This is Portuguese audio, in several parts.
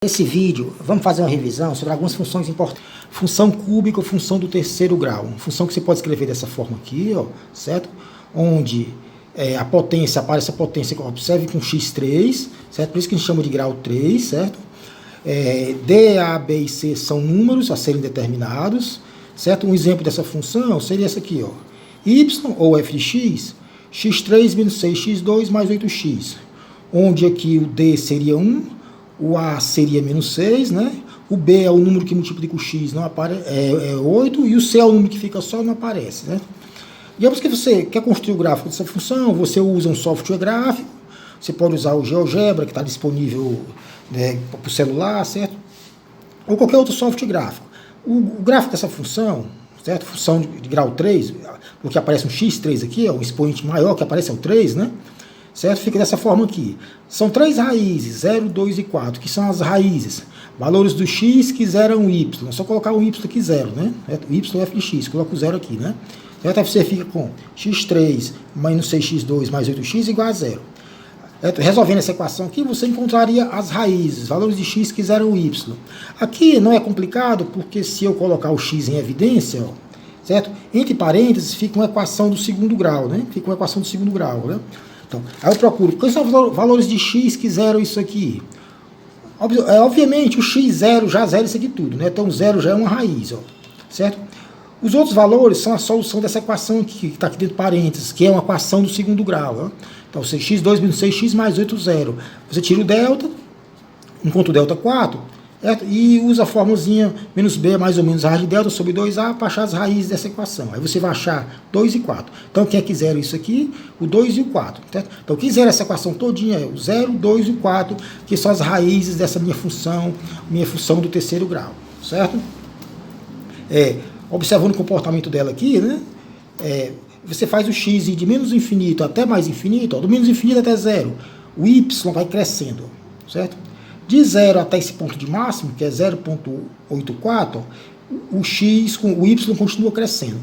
Nesse vídeo, vamos fazer uma revisão sobre algumas funções importantes. Função cúbica ou função do terceiro grau. Uma função que você pode escrever dessa forma aqui, ó, certo? Onde a potência, aparece a potência, observe com x3, certo? Por isso que a gente chama de grau 3, certo? D, A, B e C são números a serem determinados, certo? Um exemplo dessa função seria essa aqui, ó. Y, ou f de x, x3 menos 6x2 mais 8x. Onde aqui o D seria 1, o A seria menos 6, né? O B é o número que multiplica o X, não aparece, é 8, e o C é o número que fica só, não aparece, né? Digamos que você quer construir o gráfico dessa função, você usa um software gráfico, você pode usar o GeoGebra, que está disponível, né, para o celular, certo? Ou qualquer outro software gráfico. O gráfico dessa função, certo? Função de grau 3, porque aparece um x3 aqui, ó, o expoente maior que aparece é o 3, né? Certo? Fica dessa forma aqui. São três raízes, 0, 2 e 4, que são as raízes. Valores do x que zeram y. É só colocar o y aqui 0, né? O y é f de x, coloca o 0 aqui, né? Certo? Aí você fica com x3 menos 6x2 mais 8x igual a 0. Certo? Resolvendo essa equação aqui, você encontraria as raízes, valores de x que zeram y. Aqui não é complicado, porque se eu colocar o x em evidência, ó, certo? Entre parênteses fica uma equação do segundo grau, né? Fica uma equação do segundo grau, né? Então, aí eu procuro, quais são os valores de x que zeram isso aqui? Obviamente, o x0 já zera isso aqui tudo, né? Então, 0 já é uma raiz, ó, certo? Os outros valores são a solução dessa equação aqui, que está aqui dentro de parênteses, que é uma equação do segundo grau, ó. Então, x2 menos 6x mais 8, 0. Você tira o delta, encontra o delta 4, certo? E usa a formulazinha menos b mais ou menos a raiz de delta sobre 2a para achar as raízes dessa equação. Aí você vai achar 2 e 4. Então, quem é que zera isso aqui? O 2 e o 4. Certo? Então, quem zera essa equação todinha é o 0, 2 e o 4, que são as raízes dessa minha função do terceiro grau. Certo? Observando o comportamento dela aqui, né? Você faz o x ir de menos infinito até mais infinito, ó, do menos infinito até 0. O y vai crescendo, certo? De 0 até esse ponto de máximo, que é 0,84, o y continua crescendo.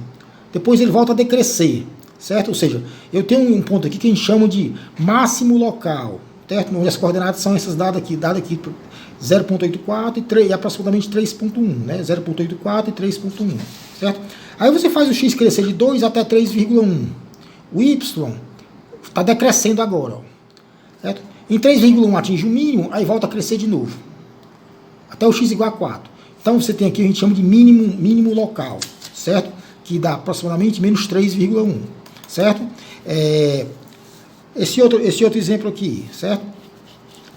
Depois ele volta a decrescer, certo? Ou seja, eu tenho um ponto aqui que a gente chama de máximo local, certo? Onde as coordenadas são essas dadas aqui 0,84 e aproximadamente 3,1, né? 0,84 e 3,1, certo? Aí você faz o x crescer de 2 até 3,1. O y está decrescendo agora, ó, certo? Em 3,1 atinge o mínimo, aí volta a crescer de novo, até o x igual a 4. Então você tem aqui, a gente chama de mínimo local, certo? Que dá aproximadamente menos 3,1, certo? Esse outro exemplo aqui, certo?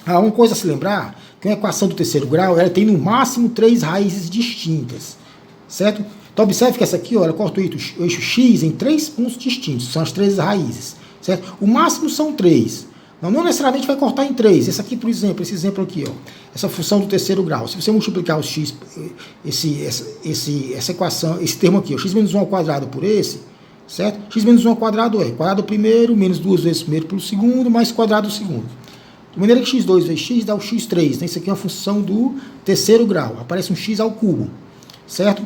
Uma coisa a se lembrar, que uma equação do terceiro grau, ela tem no máximo 3 raízes distintas, certo? Então observe que essa aqui, ó, ela corta o eixo x em 3 pontos distintos, são as 3 raízes, certo? O máximo são 3. Não necessariamente vai cortar em 3. Esse aqui, por exemplo, esse exemplo aqui, ó, essa função do terceiro grau. Se você multiplicar o x, essa equação, esse termo aqui, o x menos 1 ao quadrado por esse, certo? X menos 1 ao quadrado é quadrado do primeiro, menos 2 vezes o primeiro pelo segundo, mais quadrado do segundo. De maneira que x2 vezes x dá o x3. Né? Isso aqui é uma função do terceiro grau. Aparece um x ao cubo, certo?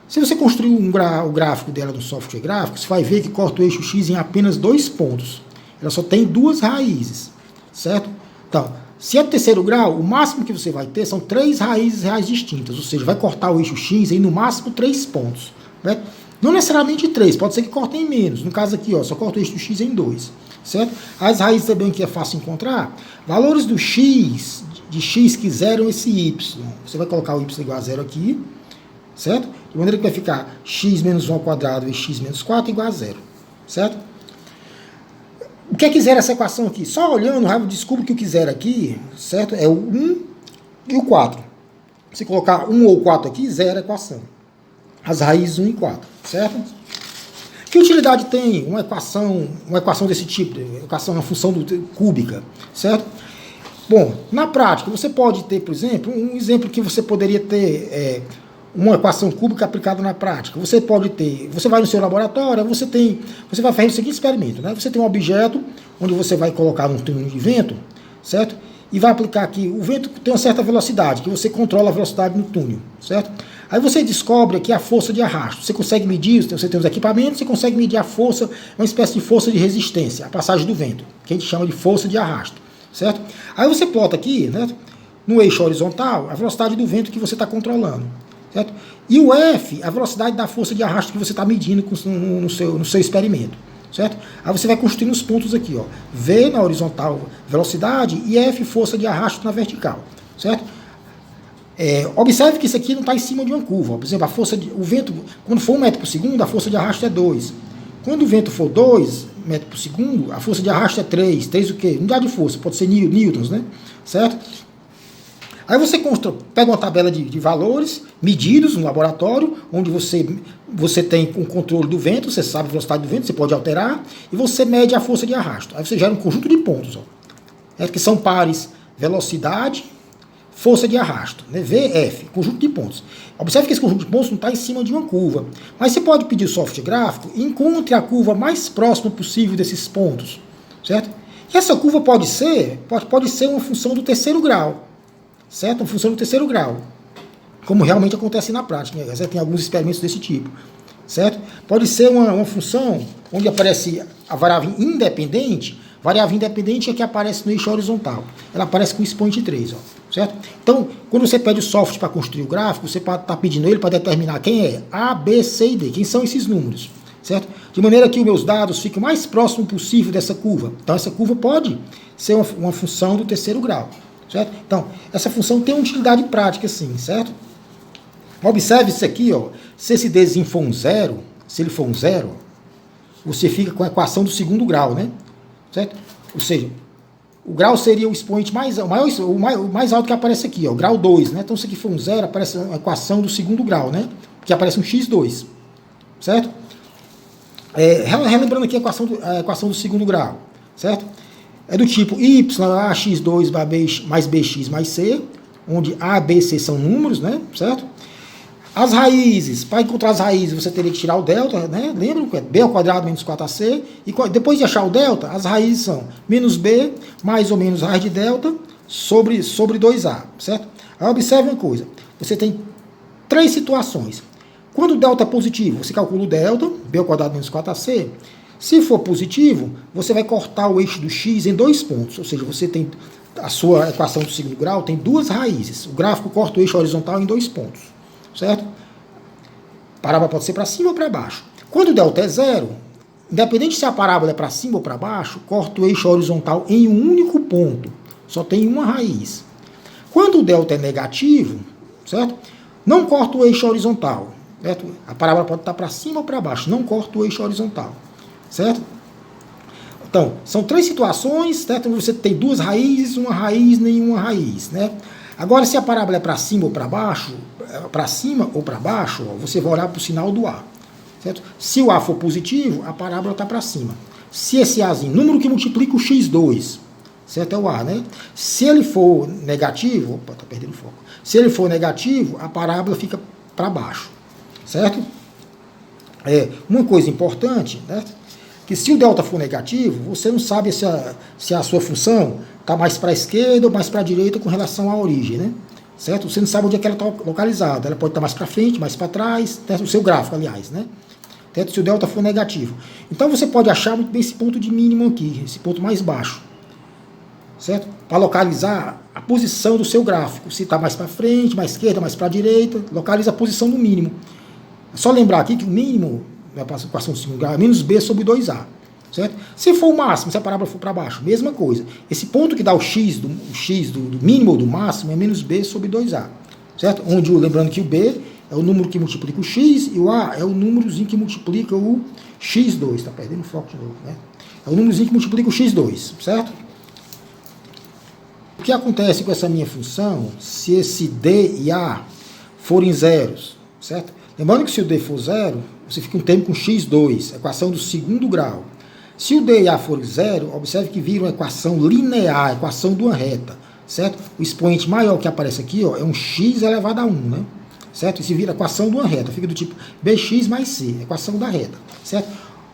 Se você construir o gráfico dela no software gráfico, você vai ver que corta o eixo x em apenas 2 pontos. Ela só tem 2 raízes, certo? Então, se é do terceiro grau, o máximo que você vai ter são 3 raízes reais distintas, ou seja, vai cortar o eixo x em no máximo 3 pontos, né? Não necessariamente 3, pode ser que corte em menos. No caso aqui, ó, só corta o eixo x em 2, certo? As raízes também que é fácil encontrar, valores do x, de x que zeram esse y. Você vai colocar o y igual a 0 aqui, certo? De maneira que vai ficar x menos 1 ao quadrado e x menos 4 igual a 0, certo? O que é que zera essa equação aqui? Só olhando, eu descubro que o que zera aqui, certo? É o 1 e o 4. Se colocar 1 ou 4 aqui, zera a equação. As raízes 1 e 4, certo? Que utilidade tem uma equação desse tipo? Uma função cúbica, certo? Bom, na prática, você pode ter, por exemplo, um exemplo que você poderia ter... uma equação cúbica aplicada na prática. Você pode ter, você vai no seu laboratório, você vai fazer o seguinte experimento, né? Você tem um objeto onde você vai colocar um túnel de vento, certo? E vai aplicar aqui, o vento tem uma certa velocidade, que você controla a velocidade no túnel, certo? Aí você descobre aqui a força de arrasto. Você consegue medir, você tem os equipamentos, você consegue medir a força, uma espécie de força de resistência, a passagem do vento, que a gente chama de força de arrasto, certo? Aí você plota aqui, né? no eixo horizontal, a velocidade do vento que você está controlando, certo? E o F, a velocidade da força de arrasto que você está medindo no seu experimento, certo? Aí você vai construindo os pontos aqui, ó. V na horizontal, velocidade, e F, força de arrasto na vertical, certo? Observe que isso aqui não está em cima de uma curva. Por exemplo, o vento, quando for 1 metro por segundo, a força de arrasto é 2. Quando o vento for 2 metros por segundo, a força de arrasto é 3. 3 o quê? Unidade de força, pode ser newtons, né? Certo? Aí você pega uma tabela de valores medidos no laboratório, onde você tem um controle do vento, você sabe a velocidade do vento, você pode alterar, e você mede a força de arrasto. Aí você gera um conjunto de pontos, ó, que são pares velocidade, força de arrasto, né? VF, conjunto de pontos. Observe que esse conjunto de pontos não está em cima de uma curva, mas você pode pedir o software gráfico e encontre a curva mais próxima possível desses pontos, certo? E essa curva pode ser uma função do terceiro grau, certo? Uma função do terceiro grau, como realmente acontece na prática, né? Tem alguns experimentos desse tipo, certo? Pode ser uma função onde aparece a variável independente. Variável independente é que aparece no eixo horizontal. Ela aparece com expoente 3, ó, certo? Então, quando você pede o software para construir o gráfico, você está pedindo ele para determinar quem é A, B, C e D. Quem são esses números, certo? De maneira que os meus dados fiquem o mais próximo possível dessa curva. Então, essa curva pode ser uma função do terceiro grau, certo? Então, essa função tem uma utilidade prática, sim, certo? Observe isso aqui, ó. Se esse Dzinho for um zero, se ele for um zero, você fica com a equação do segundo grau, né? Certo? Ou seja, o grau seria o expoente o mais alto que aparece aqui, ó, o grau 2, né? Então, se aqui for um zero, aparece a equação do segundo grau, né? Que aparece um x2, certo? Relembrando aqui a equação do segundo grau, certo? É do tipo y ax2 mais bx mais c, onde a, b e c são números, né? Certo? As raízes, para encontrar as raízes, você teria que tirar o delta, né? Lembra que é b ao quadrado menos 4ac. E depois de achar o delta, as raízes são menos b, mais ou menos raiz de delta, sobre 2a, certo? Aí observe uma coisa, você tem 3 situações. Quando o delta é positivo, você calcula o delta, b ao quadrado menos 4ac. Se for positivo, você vai cortar o eixo do x em 2 pontos, ou seja, você tem a sua equação do segundo grau, tem 2 raízes. O gráfico corta o eixo horizontal em 2 pontos. Certo? A parábola pode ser para cima ou para baixo. Quando o delta é zero, independente se a parábola é para cima ou para baixo, corta o eixo horizontal em um único ponto. Só tem uma raiz. Quando o delta é negativo, certo? Não corta o eixo horizontal. Certo? A parábola pode estar para cima ou para baixo. Não corta o eixo horizontal. Certo? Então, são 3 situações, certo? Você tem 2 raízes, uma raiz, nenhuma raiz, né? Agora, se a parábola é para cima ou para baixo, ó, você vai olhar para o sinal do A. Certo? Se o A for positivo, a parábola está para cima. Se esse Azinho, número que multiplica o x2, certo? É o A, né? Se ele for negativo, opa, está perdendo foco. Se ele for negativo, a parábola fica para baixo, certo? Uma coisa importante, né? Que se o delta for negativo, você não sabe se a sua função está mais para a esquerda ou mais para a direita com relação à origem, né? Certo? Você não sabe onde é que ela está localizada. Ela pode estar mais para frente, mais para trás, certo? O seu gráfico, aliás, né? Certo? Se o delta for negativo. Então você pode achar muito bem esse ponto de mínimo aqui, esse ponto mais baixo, certo? Para localizar a posição do seu gráfico. Se está mais para frente, mais esquerda, mais para a direita, localiza a posição do mínimo. É só lembrar aqui que o mínimo na equação do segundo grau é menos b sobre 2a. Certo? Se for o máximo, se a parábola for para baixo, mesma coisa. Esse ponto que dá o x do mínimo ou do máximo é menos b sobre 2a. Certo? Onde, lembrando que o b é o número que multiplica o x e o a é o númerozinho que multiplica o x2. Está perdendo foco de novo, né? É o númerozinho que multiplica o x2. Certo? O que acontece com essa minha função se esse d e a forem zeros? Certo? Lembrando que se o d for zero, você fica um termo com x2, equação do segundo grau. Se o d e a for zero, observe que vira uma equação linear, equação de uma reta, certo? O expoente maior que aparece aqui, ó, é um x elevado a 1, né? Certo? Isso vira equação de uma reta, fica do tipo bx mais c, equação da reta, certo?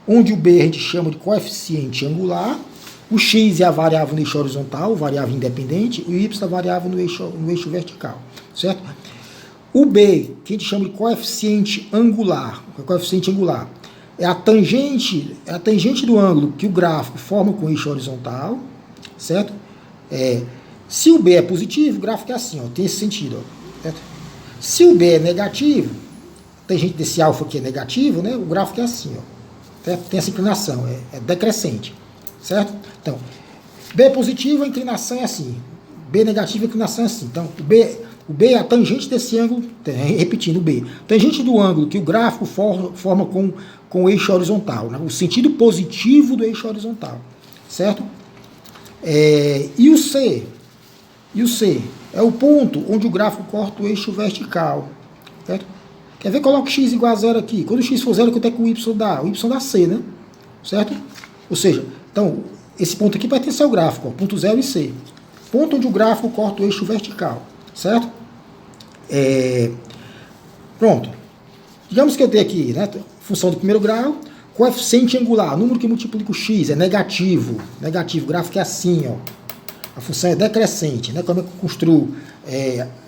Onde o b a gente chama de coeficiente angular, o x é a variável no eixo horizontal, variável independente, e o y é a variável no eixo vertical, certo? O b, que a gente chama de coeficiente angular, é a tangente do ângulo que o gráfico forma com o eixo horizontal, certo? Se o B é positivo, o gráfico é assim, ó, tem esse sentido. Ó, certo? Se o B é negativo, tangente desse alfa aqui é negativo, né? O gráfico é assim, ó, certo? Tem essa inclinação, é decrescente, certo? Então, B é positivo, a inclinação é assim. B negativo, a inclinação é assim. Então, o B é a tangente desse ângulo, repetindo, o B, tangente do ângulo que o gráfico forma com o eixo horizontal, né? O sentido positivo do eixo horizontal, certo? E o C é o ponto onde o gráfico corta o eixo vertical, certo? Quer ver? Coloca x igual a zero aqui. Quando o x for zero, quanto é que o y dá? O y dá C, né? Certo? Ou seja, então, esse ponto aqui pertence ao gráfico, ó, ponto 0 e C. Ponto onde o gráfico corta o eixo vertical, certo? Pronto. Digamos que eu tenho aqui, né, função do primeiro grau, coeficiente angular, número que multiplica o x, é negativo. Negativo, o gráfico é assim, ó. A função é decrescente, né? Como eu construo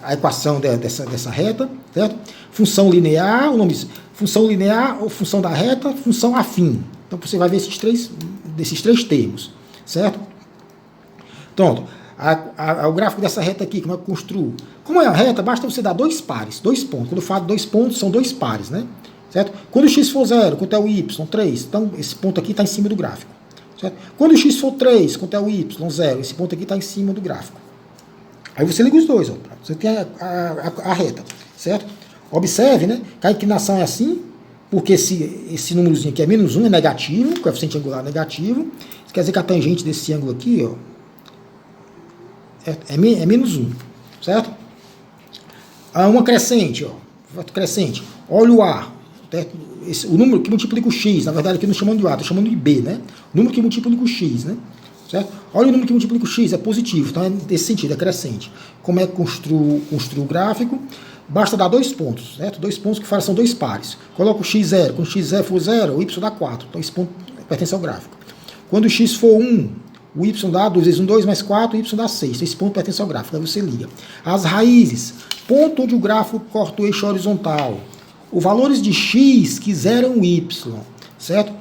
a equação dessa reta, certo? Função linear, o nome diz, função linear ou função da reta, função afim. Então você vai ver desses três termos, certo? Pronto. O gráfico dessa reta aqui, como é que eu construo? Como é a reta, basta você dar dois pares, 2 pontos. Quando eu falo 2 pontos, são 2 pares, né? Certo? Quando o x for 0, quanto é o y? 3. Então, esse ponto aqui está em cima do gráfico. Certo? Quando o x for 3, quanto é o y? 0. Esse ponto aqui está em cima do gráfico. Aí você liga os dois, ó, você tem a reta, certo? Observe, né, que a inclinação é assim, porque esse númerozinho aqui é menos 1, é negativo, o coeficiente angular é negativo. Isso quer dizer que a tangente desse ângulo aqui, ó, é menos 1, certo? Uma crescente, ó, crescente. Olha o A, certo? O número que multiplica o x, na verdade aqui não chamando de A, estou chamando de B, né? O número que multiplica o x, né? Certo? Olha o número que multiplica o x, é positivo, então é nesse sentido, é crescente. Como é que construo o gráfico? Basta dar 2 pontos, certo? 2 pontos que são 2 pares. Coloca o x0, quando o x0 for 0, o y dá 4, então esse ponto pertence ao gráfico. Quando o x for 1, o y dá 2 vezes 1, 2 mais 4, o y dá 6, então esse ponto pertence ao gráfico, aí você liga. As raízes, ponto onde o gráfico corta o eixo horizontal. Os valores de x que zeram o y, certo?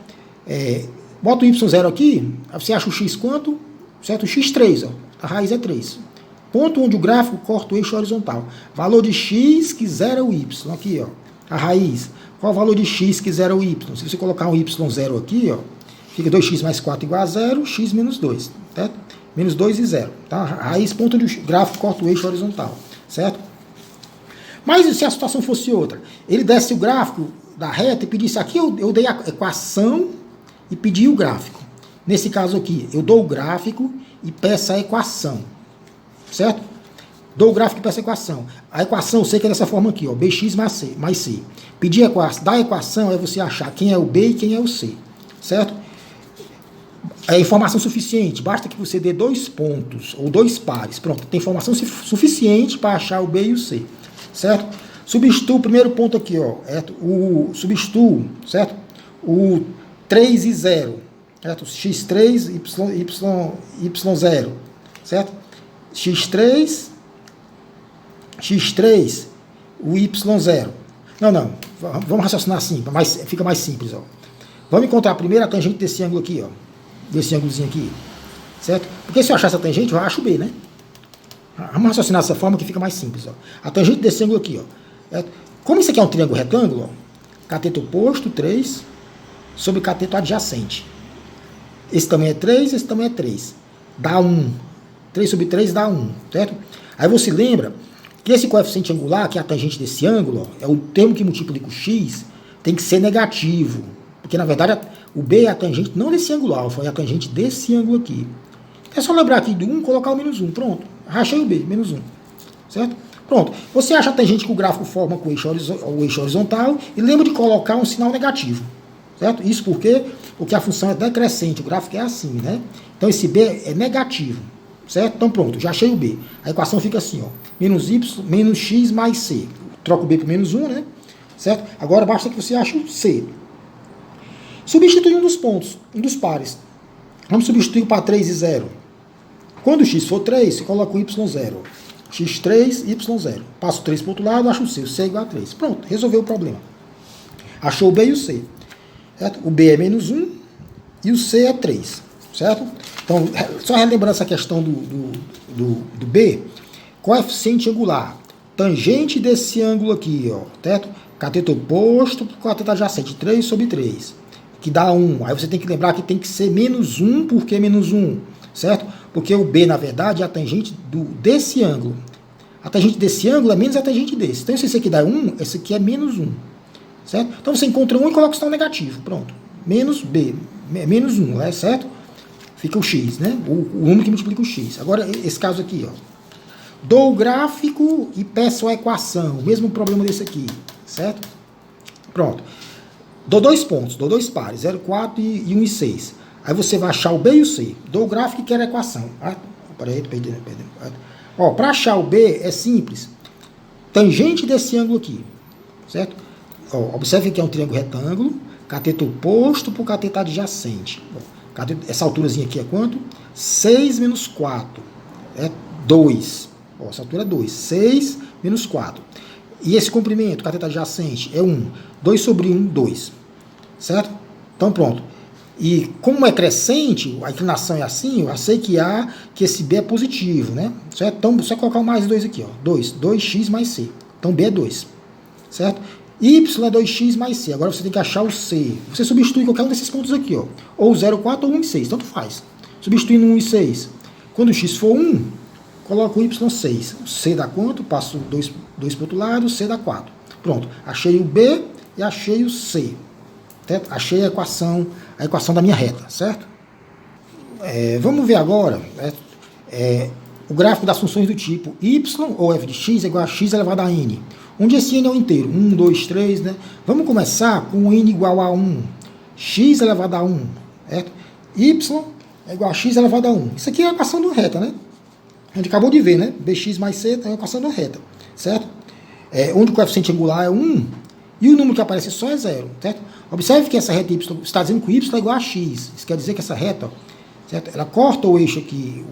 Bota o y0 aqui, aí você acha o x quanto? Certo? O x3, ó, a raiz é 3. Ponto onde o gráfico corta o eixo horizontal. Valor de x que zera o y, aqui, ó, a raiz. Qual o valor de x que zera o y? Se você colocar um y0 aqui, ó, fica 2x mais 4 igual a 0, x menos 2, certo? Menos 2 e 0, tá? A raiz, ponto onde o gráfico corta o eixo horizontal, certo? Mas se a situação fosse outra, ele desse o gráfico da reta e pedisse aqui, eu dei a equação e pedi o gráfico. Nesse caso aqui, eu dou o gráfico e peço a equação, certo? Dou o gráfico e peço a equação. A equação eu sei que é dessa forma aqui, ó, bx mais c. Pedir a equação, da equação é você achar quem é o b e quem é o c, certo? É informação suficiente, basta que você dê 2 pontos ou 2 pares. Pronto, tem informação suficiente para achar o b e o c, certo? Substituo o primeiro ponto aqui, ó, substituo, certo? O 3 e 0, certo? x3, y0, certo? x3, o y0. Não, vamos raciocinar assim, fica mais simples, ó. Vamos encontrar primeiro a tangente desse ângulo aqui, ó, desse ângulozinho aqui, certo? Porque se eu achar essa tangente, eu acho o b, né? Vamos raciocinar dessa forma que fica mais simples, ó. A tangente desse ângulo aqui, ó, certo? Como isso aqui é um triângulo retângulo, ó, cateto oposto, 3, sobre cateto adjacente. Esse também é 3, esse também é 3. Dá 1. 3 sobre 3 dá 1, certo? Aí você lembra que esse coeficiente angular, que é a tangente desse ângulo, ó, é o termo que multiplica o x, tem que ser negativo. Porque, na verdade, o b é a tangente, não desse ângulo alfa, é a tangente desse ângulo aqui. É só lembrar aqui do 1 colocar o menos 1. Pronto. Rachei o b, menos 1. Certo? Pronto. Você acha a tangente que o gráfico forma com o eixo horizontal e lembra de colocar um sinal negativo. Certo? Isso porque a função é decrescente, o gráfico é assim, né? Então esse b é negativo, certo? Então pronto, já achei o b. A equação fica assim, ó, menos y, menos x mais c. Troca o b por menos 1, né? Certo? Agora basta que você ache o c. Substitui um dos pontos, um dos pares. Vamos substituir para 3 e 0. Quando o x for 3, você coloca o y0. x3, y0. Passo 3 para o outro lado, acho o c. O c é igual a 3. Pronto, resolveu o problema. Achou o b e o c. Certo? O b é menos 1 e o c é 3. certo? Então, só relembrando essa questão do B, coeficiente angular, tangente desse ângulo aqui, ó, certo? Cateto oposto por cateto adjacente, 3 sobre 3, que dá 1. Aí você tem que lembrar que tem que ser menos 1, por que menos 1? Certo? Porque o B, na verdade, é a tangente desse ângulo. A tangente desse ângulo é menos a tangente desse. Então, se esse aqui dá 1, esse aqui é menos 1. Certo? Então, você encontra 1 e coloca o sinal negativo. Pronto. Menos B. Menos 1, né? Certo? Fica o X, né? O número que multiplica o X. Agora, esse caso aqui, ó. Dou o gráfico e peço a equação. O mesmo problema desse aqui. Certo? Pronto. Dou dois pontos, dou dois pares, 0,4 e 1,6. Aí você vai achar o B e o C. Dou o gráfico e quero a equação. Peraí, perdi. Ó, para achar o B é simples. Tangente desse ângulo aqui. Certo? Ó, observe que é um triângulo retângulo. Cateto oposto por cateto adjacente. Ó, essa alturazinha aqui é quanto? 6 menos 4. É 2. Ó, essa altura é 2. 6 menos 4. E esse comprimento, cateto adjacente, é 1. 2 sobre 1, 2. Certo? Então, pronto. E como é crescente, a inclinação é assim, eu sei que esse B é positivo, né? Certo? Então, só colocar o mais 2 aqui, ó. 2x mais C. Então, B é 2. Certo? Y é 2x mais C. Agora você tem que achar o C. Você substitui qualquer um desses pontos aqui, ó. Ou 0,4 ou 1,6. Tanto faz. Substituindo 1,6. Quando o x for 1, coloco o y6. O C dá quanto? Passo 2 para o outro lado, o C dá 4. Pronto. Achei o B e achei o C. Certo? Achei a equação da minha reta, certo? Vamos ver agora o gráfico das funções do tipo y ou f de x é igual a x elevado a n, onde esse n é o inteiro, 1, 2, 3, né? Vamos começar com o n igual a 1, x elevado a 1, certo? Y é igual a x elevado a 1. Isso aqui é a equação da reta, né? A gente acabou de ver, né? Bx mais c é a equação da reta, certo? Onde o coeficiente angular é 1 e o número que aparece só é 0, certo? Observe que essa reta y está dizendo que o y é igual a x. Isso quer dizer que essa reta, certo? Ela corta o eixo aqui,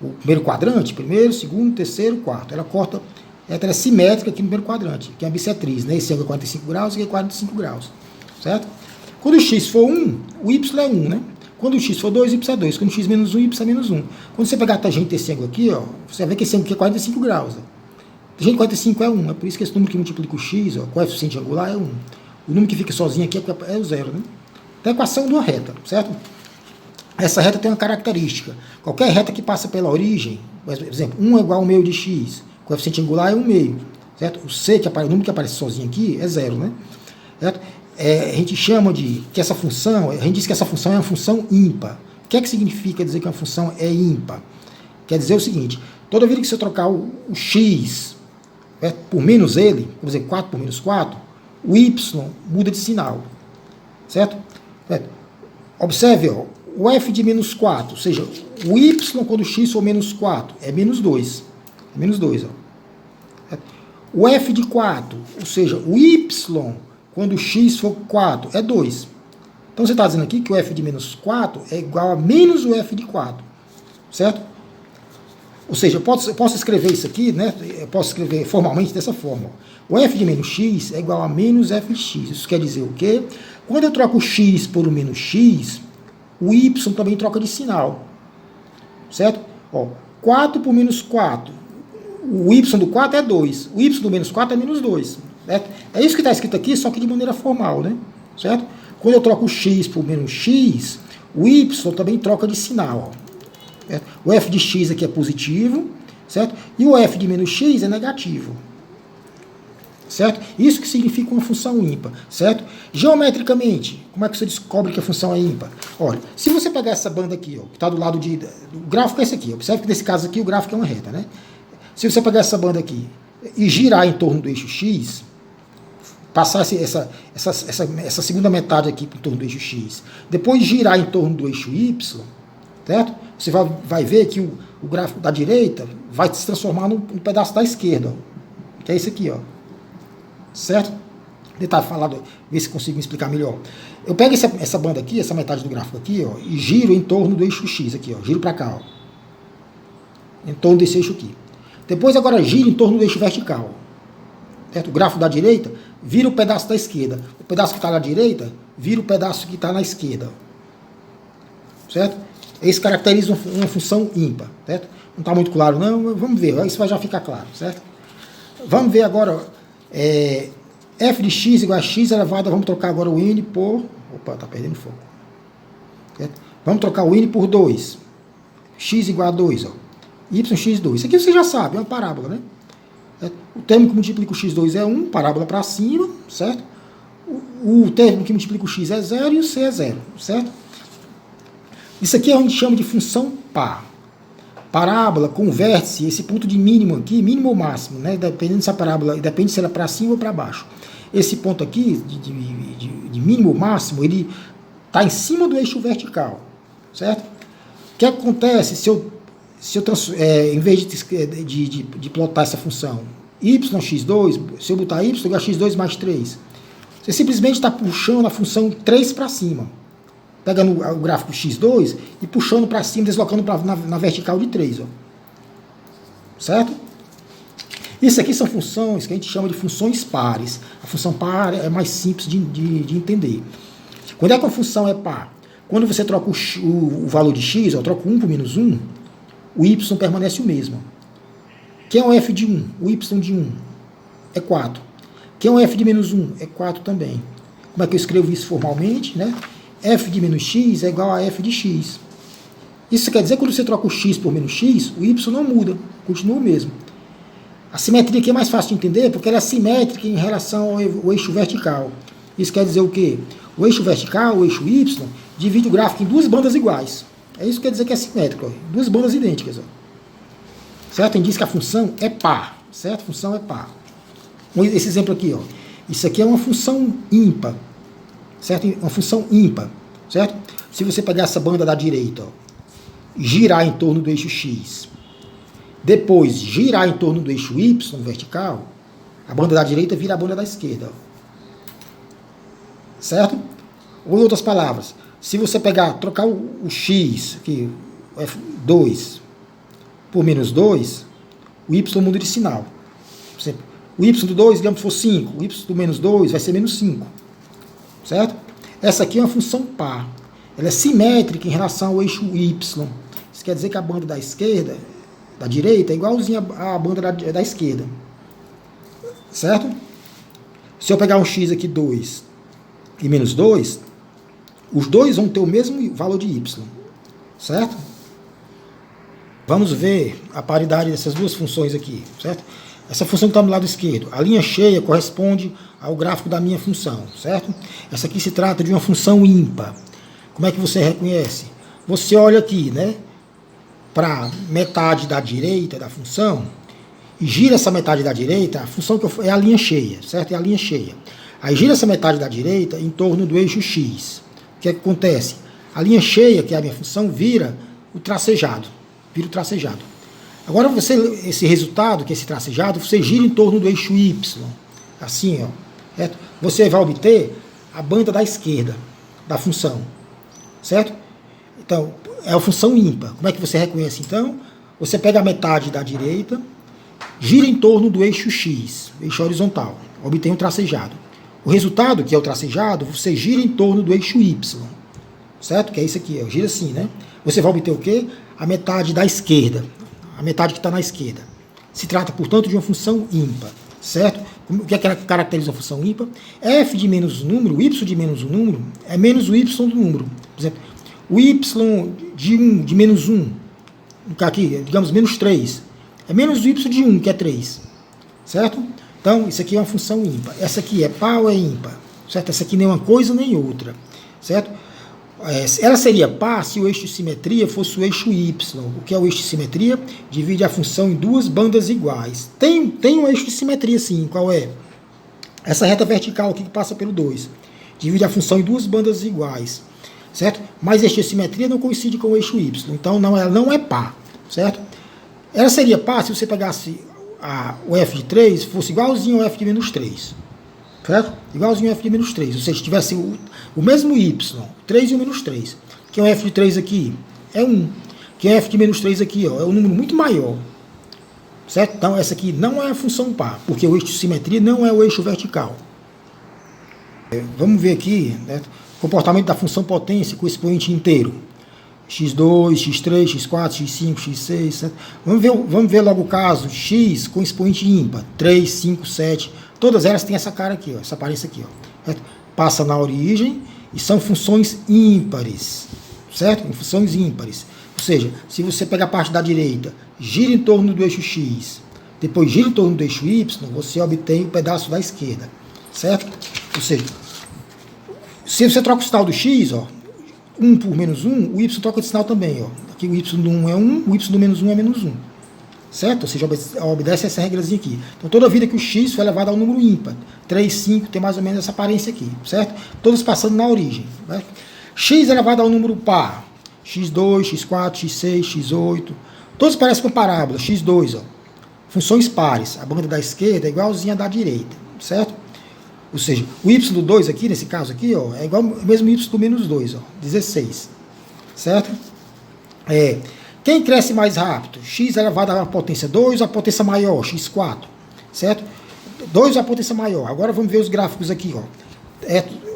o primeiro quadrante, primeiro, segundo, terceiro, quarto. Ela é simétrica aqui no primeiro quadrante, que é a bissetriz, né? Esse ângulo é 45 graus e aqui é 45 graus, certo? Quando o x for 1, o y é 1, né? Quando o x for 2, o y é 2. Quando o x menos 1, o y é menos 1. Quando você pegar a tangente desse ângulo aqui, ó, você vai ver que esse ângulo aqui é 45 graus. Ó. Tangente 45 é 1, é por isso que esse número que multiplica o x, ó, coeficiente angular é 1. O número que fica sozinho aqui é o 0, né? Então, a equação de uma reta, certo? Essa reta tem uma característica. Qualquer reta que passa pela origem, por exemplo, 1 é igual ao meio de x, coeficiente angular é 1 meio, certo? O C, o número que aparece sozinho aqui, é 0, né? Certo? A gente chama que essa função, a gente diz que essa função é uma função ímpar. O que é que significa dizer que uma função é ímpar? Quer dizer o seguinte, toda vez que você trocar o x por menos ele, por exemplo, 4 por menos 4, o y muda de sinal, certo? Observe, ó, o f de menos 4, ou seja, o y quando o x for menos 4, é menos 2. É menos 2, ó. Certo? O f de 4, ou seja, o y quando o x for 4, é 2. Então você está dizendo aqui que o f de menos 4 é igual a menos o f de 4, certo? Ou seja, eu posso escrever isso aqui, né? Eu posso escrever formalmente dessa forma. O f de menos x é igual a menos f de x. Isso quer dizer o quê? Quando eu troco o x por o menos x, o y também troca de sinal. Certo? Ó, 4 por menos 4. O y do 4 é 2. O y do menos 4 é menos 2. Certo? É isso que está escrito aqui, só que de maneira formal, né? Certo? Quando eu troco o x por menos x, o y também troca de sinal, ó. O f de x aqui é positivo, certo? E o f de menos x é negativo, certo? Isso que significa uma função ímpar, certo? Geometricamente, como é que você descobre que a função é ímpar? Olha, se você pegar essa banda aqui, ó, que está do lado o gráfico é esse aqui. Observe que nesse caso aqui o gráfico é uma reta, né? Se você pegar essa banda aqui e girar em torno do eixo x, passar essa segunda metade aqui em torno do eixo x, depois girar em torno do eixo y, certo? Você vai ver que o gráfico da direita vai se transformar num pedaço da esquerda, ó, que é esse aqui, ó. Certo? Vou tentar falar, ver se consigo me explicar melhor. Eu pego essa banda aqui, essa metade do gráfico aqui, ó, e giro em torno do eixo x aqui, ó, giro para cá, ó, em torno desse eixo aqui. Depois agora giro em torno do eixo vertical. Certo? O gráfico da direita vira o pedaço da esquerda. O pedaço que está na direita vira o pedaço que está na esquerda. certo? Isso caracteriza uma função ímpar, certo? Não está muito claro não, vamos ver, isso vai já ficar claro, certo? Vamos ver agora, f de x igual a x elevado, vamos trocar agora o n por, opa, está perdendo foco, certo? Vamos trocar o n por 2, x igual a 2, ó, yx2, isso aqui você já sabe, é uma parábola, né? O termo que multiplica o x2 é 1, parábola para cima, certo? O termo que multiplica o x é 0 e o c é 0, certo? Isso aqui a gente chama de função par. Parábola com vértice, esse ponto de mínimo aqui, mínimo ou máximo, né? Dependendo se a parábola, depende se ela é para cima ou para baixo. Esse ponto aqui, de mínimo ou máximo, ele está em cima do eixo vertical, certo? O que acontece se eu em vez de plotar essa função yx2, se eu botar y igual a x2 mais 3, você simplesmente está puxando a função 3 para cima, pegando o gráfico x2 e puxando para cima, deslocando na vertical de 3, ó. Certo? Isso aqui são funções que a gente chama de funções pares. A função par é mais simples de entender. Quando é que a função é par? Quando você troca o valor de x, eu troco 1 por menos 1, o y permanece o mesmo. Quem é o f de 1? O y de 1 é 4. Quem é o f de menos 1? É 4 também. Como é que eu escrevo isso formalmente, né? F de menos x é igual a f de x. Isso quer dizer que quando você troca o x por menos x, o y não muda, continua o mesmo. A simetria aqui é mais fácil de entender porque ela é simétrica em relação ao eixo vertical. Isso quer dizer o quê? O eixo vertical, o eixo y, divide o gráfico em duas bandas iguais. É isso que quer dizer que é simétrico, ó. Duas bandas idênticas. Ó. Certo? A gente diz que a função é par. Certo? A função é par. Esse exemplo aqui, ó. Isso aqui é uma função ímpar. Certo? Uma função ímpar. Certo? Se você pegar essa banda da direita, ó, girar em torno do eixo x, depois girar em torno do eixo y vertical, a banda da direita vira a banda da esquerda. Ó. Certo? Ou em outras palavras, se você trocar o x, aqui, F2, por menos 2, o y muda de sinal. O y do 2, digamos que for 5, o y do menos 2 vai ser menos 5. Certo? Essa aqui é uma função par. Ela é simétrica em relação ao eixo y. Isso quer dizer que a banda da esquerda, da direita, é igualzinha à banda da esquerda. Certo? Se eu pegar um x aqui, 2, e menos 2, os dois vão ter o mesmo valor de y. Certo? Vamos ver a paridade dessas duas funções aqui. Certo? Essa função que está no lado esquerdo, a linha cheia corresponde ao gráfico da minha função. Certo? Essa aqui se trata de uma função ímpar. Como é que você reconhece? Você olha aqui, né, para metade da direita da função e gira essa metade da direita, a função é a linha cheia, certo? É a linha cheia. Aí gira essa metade da direita em torno do eixo x. O que é que acontece? A linha cheia, que é a minha função, vira o tracejado. Vira o tracejado. Agora esse resultado, que é esse tracejado, você gira em torno do eixo y. Assim, ó. Certo? Você vai obter a banda da esquerda da função. Certo? Então, é a função ímpar. Como é que você reconhece, então? Você pega a metade da direita, gira em torno do eixo x, eixo horizontal, obtém um tracejado. O resultado, que é o tracejado, você gira em torno do eixo y. Certo? Que é isso aqui, ó, gira assim, né? Você vai obter o quê? A metade da esquerda. A metade que está na esquerda. Se trata, portanto, de uma função ímpar. Certo? O que é que caracteriza uma função ímpar? F de menos um número, y de menos um número, é menos o y do número. Por exemplo, o y de menos 1, aqui, digamos, menos 3, é menos o y de 1, que é 3. Certo? Então, isso aqui é uma função ímpar. Essa aqui é par ou é ímpar? Certo? Essa aqui nem uma coisa nem outra. Certo? Ela seria par se o eixo de simetria fosse o eixo y. O que é o eixo de simetria? Divide a função em duas bandas iguais. Tem um eixo de simetria, sim. Qual é? Essa reta vertical aqui que passa pelo 2. Divide a função em duas bandas iguais. Certo? Mas eixo de simetria não coincide com o eixo y. Então, ela não é par. Certo? Ela seria par se você pegasse o f de 3 fosse igualzinho ao f de menos 3. Certo? Igualzinho ao f de menos 3. Ou seja, se tivesse o mesmo y, 3 e o menos 3. Que é o f de 3 aqui? É 1. Que é o f de menos 3 aqui? Ó, é um número muito maior. Certo? Então, essa aqui não é a função par, porque o eixo de simetria não é o eixo vertical. Vamos ver aqui, né, o comportamento da função potência com expoente inteiro. x2, x3, x4, x5, x6, certo? Vamos ver logo o caso x com expoente ímpar, 3, 5, 7, todas elas têm essa cara aqui, ó, essa aparência aqui, ó, certo? Passa na origem e são funções ímpares, certo? Funções ímpares. Ou seja, se você pegar a parte da direita, gira em torno do eixo x, depois gira em torno do eixo y, você obtém o pedaço da esquerda, certo? Ou seja, se você troca o sinal do x, ó, 1 por menos 1, o y troca de sinal também, ó. Aqui o y do 1 é 1, o y do menos 1 é menos 1. Certo? Ou seja, obedece essa regrazinha aqui. Então, toda vida que o x foi elevado ao número ímpar, 3, 5, tem mais ou menos essa aparência aqui, certo? Todos passando na origem. Né? X elevado ao número par, x2, x4, x6, x8, todos parecem com parábola, x2, ó. Funções pares. A banda da esquerda é igualzinha à da direita, certo? Ou seja, o y do 2 aqui, nesse caso aqui, ó, é igual ao mesmo y do menos 2, ó, 16, certo? Quem cresce mais rápido? X elevado à potência 2, a potência maior, x4, certo? 2 a potência maior. Agora vamos ver os gráficos aqui, ó.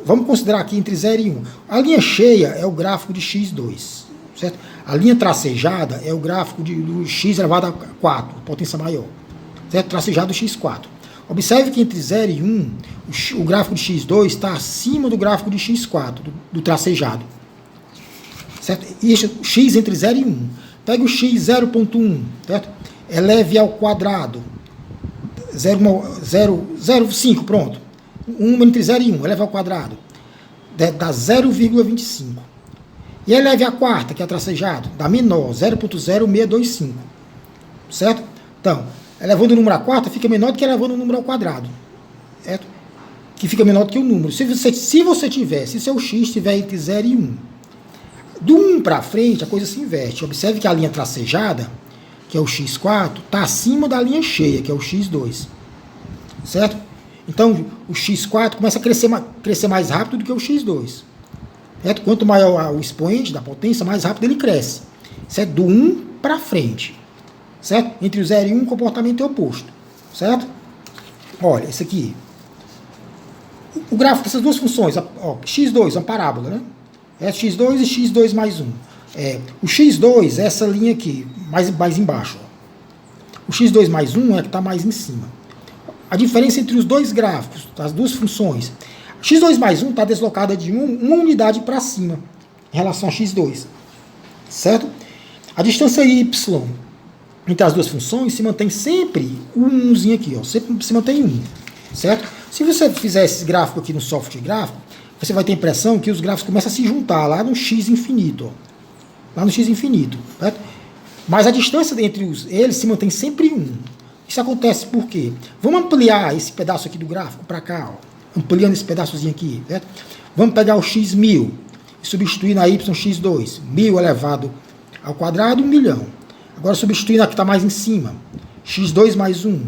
Vamos considerar aqui entre 0 e 1. A linha cheia é o gráfico de x2, certo? A linha tracejada é o gráfico do x elevado a 4, potência maior, certo? Tracejado do x4. Observe que entre 0 e 1, o gráfico de x2 está acima do gráfico de x4, do tracejado, certo? E x entre 0 e 1. Pega o x 0.1, certo? Eleve ao quadrado. 0,5, pronto. 1 entre 0 e 1, eleve ao quadrado. Dá 0,25. E eleve a quarta, que é tracejado, dá menor, 0,0625. Certo? Então, elevando o número à quarta, fica menor do que elevando o número ao quadrado. Certo? Que fica menor do que o número. Se seu x estiver entre 0 e 1, do 1 para frente, a coisa se inverte. Observe que a linha tracejada, que é o x4, está acima da linha cheia, que é o x2. Certo? Então, o x4 começa a crescer mais rápido do que o x2. Certo? Quanto maior o expoente da potência, mais rápido ele cresce. Certo? Do 1 para frente. Certo? Entre o 0 e 1, o comportamento é oposto. Certo? Olha, esse aqui. O gráfico dessas duas funções, ó, x2 é uma parábola, né? É x2 e x2 mais 1. O x2 é essa linha aqui, mais embaixo. Ó. O x2 mais 1 é que está mais em cima. A diferença entre os dois gráficos, as duas funções. x2 mais 1 está deslocada de uma unidade para cima, em relação a x2. Certo? A distância y entre as duas funções se mantém sempre o 1zinho aqui, ó, sempre se mantém 1. Certo? Se você fizer esse gráfico aqui no software gráfico, você vai ter a impressão que os gráficos começam a se juntar lá no x infinito. Ó. Lá no x infinito. Certo? Mas a distância entre eles se mantém sempre 1. Isso acontece por quê? Vamos ampliar esse pedaço aqui do gráfico para cá. Ó. Ampliando esse pedaçozinho aqui. Certo? Vamos pegar o x 1000 e substituir na y x2. 1000 elevado ao quadrado, 1 milhão. Agora substituindo a que está mais em cima. x2 mais 1.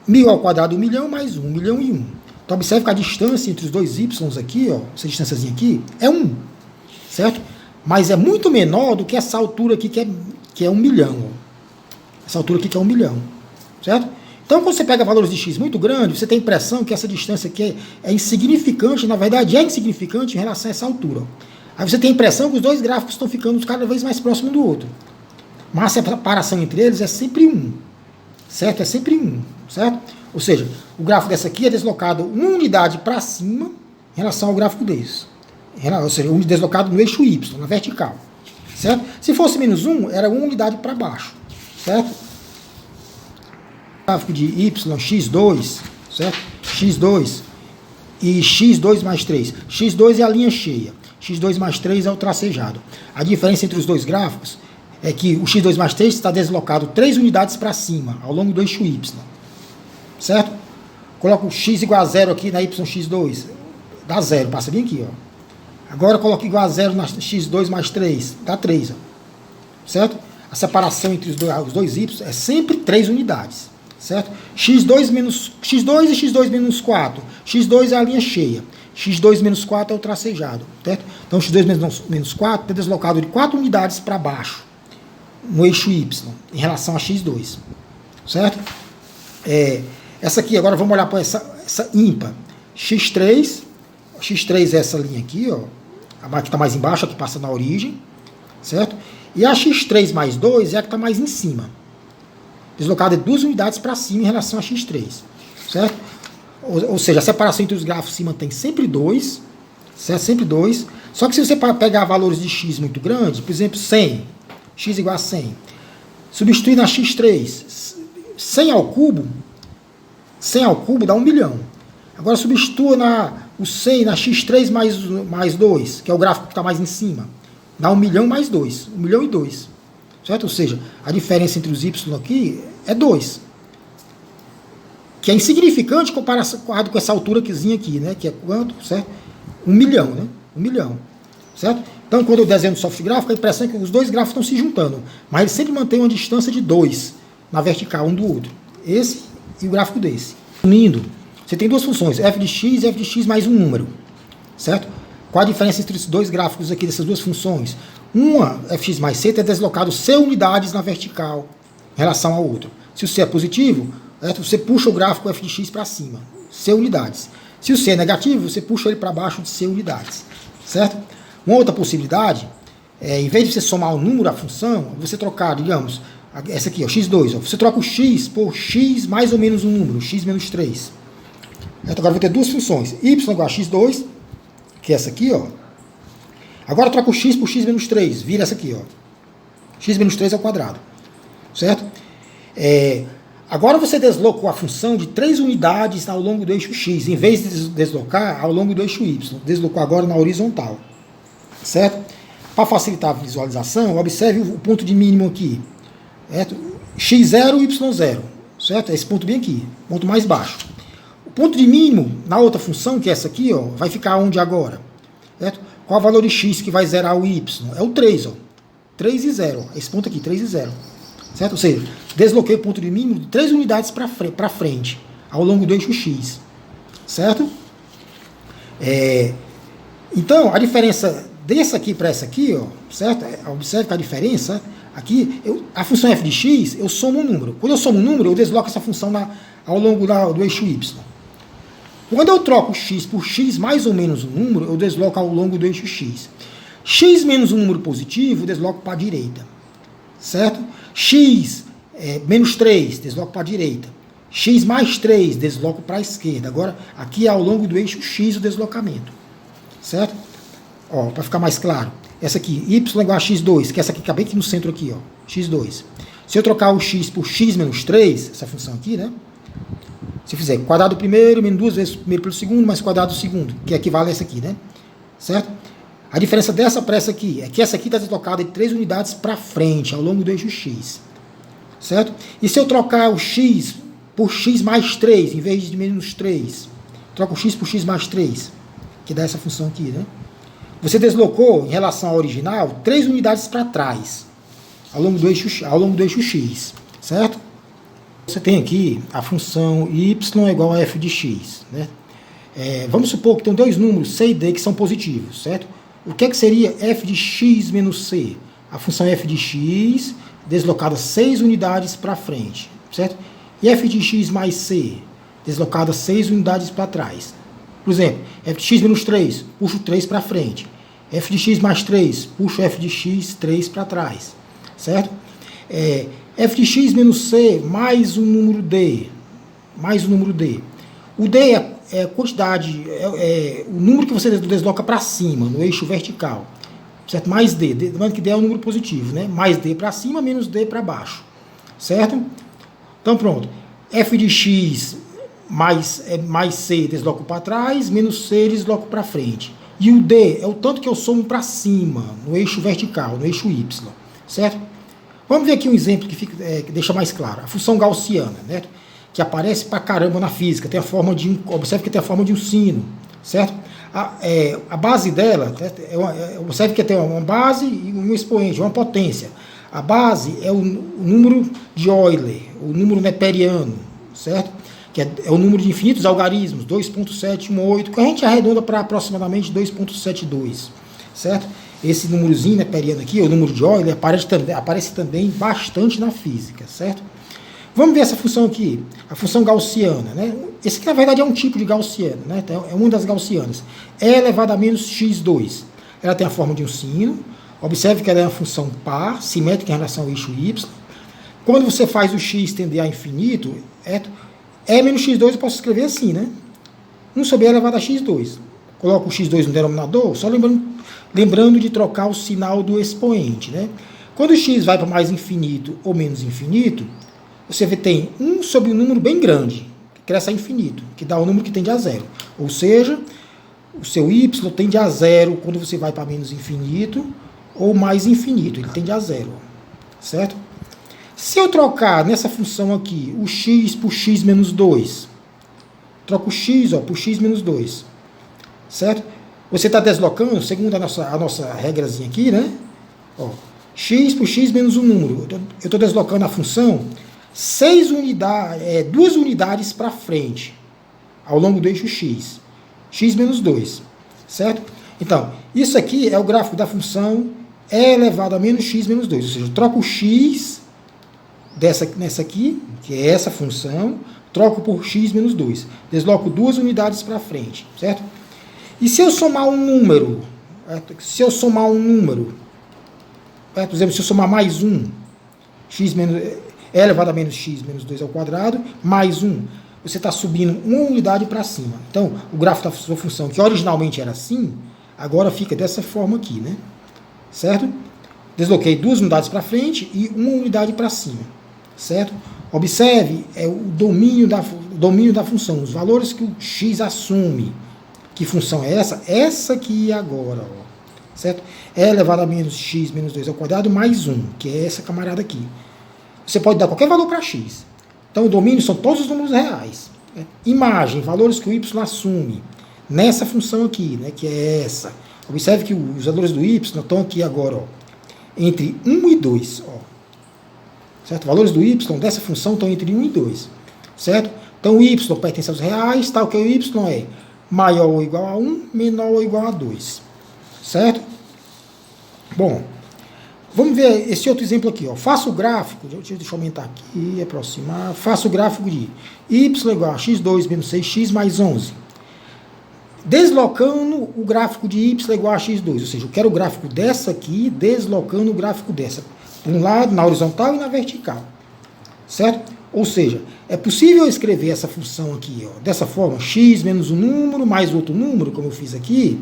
1000 ao quadrado, 1 milhão mais 1. 1 milhão e 1. Então, observe que a distância entre os dois y aqui, ó, essa distânciazinha aqui, é 1, certo? Mas é muito menor do que essa altura aqui, que é 1 milhão. Ó. Essa altura aqui que é 1 milhão, certo? Então, quando você pega valores de x muito grandes, você tem a impressão que essa distância aqui é insignificante, na verdade é insignificante em relação a essa altura. Ó. Aí você tem a impressão que os dois gráficos estão ficando cada vez mais próximos do outro. Mas a separação entre eles é sempre 1, certo? É sempre 1, certo? Ou seja, o gráfico dessa aqui é deslocado uma unidade para cima em relação ao gráfico desse. Ou seja, deslocado no eixo Y, na vertical. Certo? Se fosse menos 1, era uma unidade para baixo. Certo? O gráfico de Y, x2, certo? x2 e x2 mais 3. x2 é a linha cheia. x2 mais 3 é o tracejado. A diferença entre os dois gráficos é que o x2 mais 3 está deslocado 3 unidades para cima, ao longo do eixo Y. Certo? Coloco o x igual a 0 aqui na yx2. Dá 0, passa bem aqui, ó. Agora coloco igual a 0 na x2 mais 3. Dá 3, ó. Certo? A separação entre os dois y é sempre 3 unidades. Certo? x2 e x2 menos 4. x2 é a linha cheia. x2 menos 4 é o tracejado. Certo? Então x2 menos 4 é deslocado de 4 unidades para baixo no eixo y, em relação a x2. Certo? Essa aqui, agora vamos olhar para essa ímpar. x3 é essa linha aqui, ó, a que está mais embaixo, a que passa na origem, certo? E a x3 mais 2 é a que está mais em cima, deslocada 2 unidades para cima em relação a x3, certo? Ou seja, a separação entre os gráficos se mantém sempre 2, certo? Sempre 2. Só que se você pegar valores de x muito grandes, por exemplo, 100, x igual a 100, substituir na x3, 100 ao cubo dá 1 milhão. Agora substitua o 100 na x3 mais 2, que é o gráfico que está mais em cima, dá 1 milhão mais 2, 1 milhão e 2. Certo? Ou seja, a diferença entre os y aqui é 2. Que é insignificante comparado com essa altura aqui, né? Que é quanto? Certo? 1 milhão, né? 1 milhão. Certo? Então, quando eu desenho o soft gráfico, a impressão é que os dois gráficos estão se juntando. Mas ele sempre mantém uma distância de 2 na vertical um do outro. Esse e o gráfico desse. Unindo, você tem duas funções, f de x mais um número. Certo? Qual a diferença entre esses dois gráficos aqui, dessas duas funções? Uma, fx mais c, é deslocado c unidades na vertical em relação ao outro. Se o c é positivo, você puxa o gráfico f de x para cima, c unidades. Se o c é negativo, você puxa ele para baixo de c unidades. Certo? Uma outra possibilidade, em vez de você somar o número à função, você trocar, digamos, essa aqui, ó, x2, ó, você troca o x por x mais ou menos um número, x menos 3. Então, agora eu vou ter duas funções, y igual a x2, que é essa aqui, ó. Agora troca o x por x menos 3, vira essa aqui, ó. X menos 3 ao quadrado. Certo? Agora você deslocou a função de 3 unidades ao longo do eixo x, em vez de deslocar ao longo do eixo y. Deslocou agora na horizontal. Certo? Para facilitar a visualização, observe o ponto de mínimo aqui. Certo? x0 e y0. Certo? Esse ponto bem aqui, ponto mais baixo. O ponto de mínimo na outra função, que é essa aqui, ó, vai ficar onde agora? Certo? Qual o valor de x que vai zerar o y? É o 3, ó. 3 e 0. Ó. Esse ponto aqui, 3 e 0. Certo? Ou seja, desloquei o ponto de mínimo de 3 unidades para frente, ao longo do eixo x. Certo? Então, a diferença dessa aqui para essa aqui, ó, certo? Observe que a diferença aqui, a função f de x, eu somo um número. Quando eu somo um número, eu desloco essa função ao longo do eixo y. Quando eu troco x por x mais ou menos um número, eu desloco ao longo do eixo x. X menos um número positivo, eu desloco para a direita. Certo? X menos 3, desloco para a direita. X mais 3, desloco para a esquerda. Agora, aqui é ao longo do eixo x o deslocamento. Certo? Ó, para ficar mais claro. Essa aqui, y igual a x2, que é essa aqui, acabei aqui no centro aqui, ó. X2. Se eu trocar o x por x menos 3, essa função aqui, né? Se eu fizer quadrado do primeiro, menos 2 vezes o primeiro pelo segundo, mais quadrado do segundo, que equivale a essa aqui, né? Certo? A diferença dessa para essa aqui é que essa aqui está deslocada em 3 unidades para frente, ao longo do eixo x. Certo? E se eu trocar o x por x mais 3, em vez de menos 3, troco o x por x mais 3, que dá essa função aqui, né? Você deslocou, em relação ao original, 3 unidades para trás, ao longo do eixo x. Certo? Você tem aqui a função y igual a f de x. Né? Vamos supor que tem dois números, c e d, que são positivos. Certo? O que seria f de x menos c? A função f de x deslocada 6 unidades para frente. Certo? E f de x mais c, deslocada 6 unidades para trás. Por exemplo, f de x menos 3, puxo 3 para frente. F de x mais 3, puxo f de x 3 para trás. Certo? F de x menos c mais o número d. O d é a quantidade, o número que você desloca para cima, no eixo vertical. Certo? Mais d. Lembrando que d é um número positivo, né? Mais d para cima, menos d para baixo. Certo? Então pronto. F de x mais c desloco para trás, menos c desloco para frente. E o d é o tanto que eu somo para cima, no eixo vertical, no eixo y. Certo? Vamos ver aqui um exemplo que deixa mais claro. A função gaussiana, né? Que aparece pra caramba na física. Tem a forma de observe que tem a forma de um sino. Certo? A base dela, observe que tem uma base e um expoente, uma potência. A base é o número de Euler, o número neperiano. Certo? Que é o número de infinitos algarismos, 2.718, que a gente arredonda para aproximadamente 2.72, certo? Esse númerozinho neperiano aqui, o número de Euler, aparece também bastante na física, certo? Vamos ver essa função aqui, a função gaussiana, né? Esse aqui, na verdade, é um tipo de gaussiana, né? É uma das gaussianas. E elevado a menos x2. Ela tem a forma de um sino, Observe que ela é uma função par, simétrica em relação ao eixo y. Quando você faz o x tender a infinito, e menos x2 eu posso escrever assim, né? 1 sobre e elevado a x2. Coloco o x2 no denominador, só lembrando de trocar o sinal do expoente, né? Quando o x vai para mais infinito ou menos infinito, você tem 1 sobre um número bem grande, que cresce a infinito, que dá o número que tende a zero. Ou seja, o seu y tende a zero quando você vai para menos infinito ou mais infinito, ele tende a zero, certo? Se eu trocar nessa função aqui o x por x menos 2, troco o x por x menos 2, certo? Você está deslocando, segundo a nossa regrazinha aqui, né? Ó, x por x menos um número. Eu estou deslocando a função 2 unidades para frente, ao longo do eixo x. X menos 2, certo? Então, isso aqui é o gráfico da função e elevado a menos x menos 2. Ou seja, eu troco o x nessa aqui, que é essa função, troco por x menos 2. Desloco 2 unidades para frente, certo? E se eu somar um número, por exemplo, se eu somar mais 1, x menos, e elevado a menos x menos 2 ao quadrado, mais 1, você está subindo uma unidade para cima. Então, o gráfico da sua função, que originalmente era assim, agora fica dessa forma aqui, né? Certo? Desloquei 2 unidades para frente e uma unidade para cima, certo? Observe o domínio da função, os valores que o x assume. Que função é essa? Essa aqui agora, ó, certo? E elevado a menos x menos 2 ao quadrado mais 1, que é essa camarada aqui. Você pode dar qualquer valor para x. Então, o domínio são todos os números reais. Né? Imagem, valores que o y assume. Nessa função aqui, né, que é essa. Observe que os valores do y estão aqui agora, ó, entre 1 e 2. Ó, certo? Valores do y dessa função estão entre 1 e 2. Certo? Então, o y pertence aos reais, tal que o y é maior ou igual a 1, menor ou igual a 2. Certo? Bom, vamos ver esse outro exemplo aqui. Ó. Faça o gráfico, deixa eu aumentar aqui, aproximar. Faça o gráfico de y igual a x2 menos 6x mais 11. Deslocando o gráfico de y igual a x2. Ou seja, eu quero o gráfico dessa aqui, deslocando o gráfico dessa. Por um lado, na horizontal e na vertical. Certo? Ou seja, é possível escrever essa função aqui, ó, dessa forma, x menos um número mais outro número, como eu fiz aqui,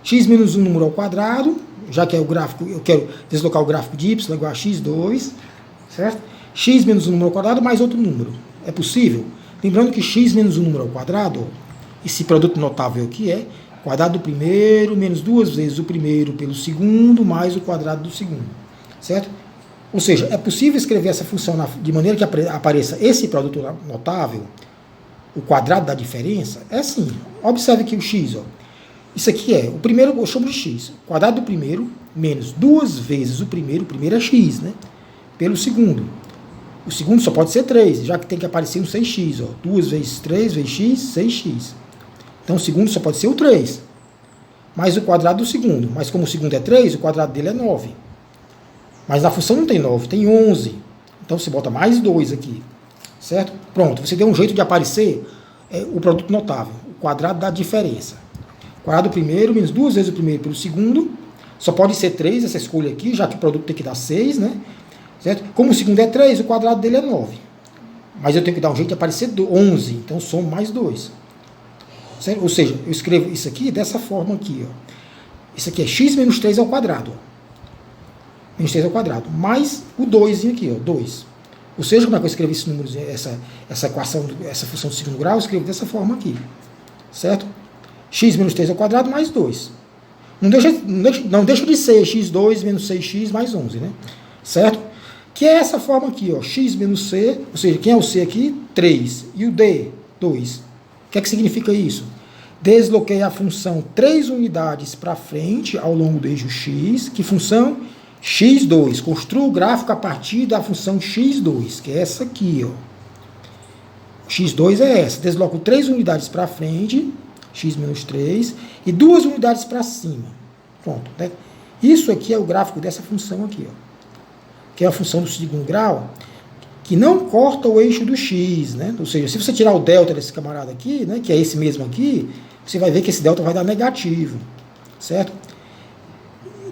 x menos um número ao quadrado, já que é o gráfico, eu quero deslocar o gráfico de y igual a x2, certo? X menos um número ao quadrado mais outro número. É possível? Lembrando que x menos um número ao quadrado, ó, esse produto notável aqui é quadrado do primeiro menos 2 vezes o primeiro pelo segundo mais o quadrado do segundo, certo? Ou seja, é possível escrever essa função de maneira que apareça esse produto notável, o quadrado da diferença, é assim. Observe aqui o x, ó. Isso aqui é, o primeiro eu chamo de x, quadrado do primeiro menos 2 vezes o primeiro é x, né? Pelo segundo. O segundo só pode ser 3, já que tem que aparecer um 6x, ó. 2 vezes 3 vezes x, 6x. Então o segundo só pode ser o 3. Mais o quadrado do segundo. Mas como o segundo é 3, o quadrado dele é 9. Mas na função não tem 9, tem 11. Então você bota mais 2 aqui. Certo? Pronto, você deu um jeito de aparecer o produto notável, o quadrado da diferença. Quadrado do primeiro menos 2 vezes o primeiro pelo segundo. Só pode ser 3 essa escolha aqui, já que o produto tem que dar 6, né? Certo? Como o segundo é 3, o quadrado dele é 9. Mas eu tenho que dar um jeito de aparecer 11, então somo mais 2. Certo? Ou seja, eu escrevo isso aqui dessa forma aqui, ó. Isso aqui é x menos 3 ao quadrado, ó. Menos 3 ao quadrado, mais o 2 aqui, ó, 2. Ou seja, como é que eu escrevo esse número, essa equação, essa função do segundo grau, eu escrevo dessa forma aqui, certo? X menos 3 ao quadrado mais 2. Não deixa de ser x2 menos 6x mais 11, né? Certo? Que é essa forma aqui, ó, x menos c, ou seja, quem é o c aqui? 3. E o d? 2. O que é que significa isso? Desloquei a função 3 unidades para frente ao longo do eixo x. Que função? x2. Construo o gráfico a partir da função x2, que é essa aqui, ó. x2 é essa. Desloco 3 unidades para frente, x menos 3, e 2 unidades para cima. Pronto. Né? Isso aqui é o gráfico dessa função aqui, ó. Que é a função do segundo grau, que não corta o eixo do x, né? Ou seja, se você tirar o delta desse camarada aqui, né, que é esse mesmo aqui, você vai ver que esse delta vai dar negativo, certo?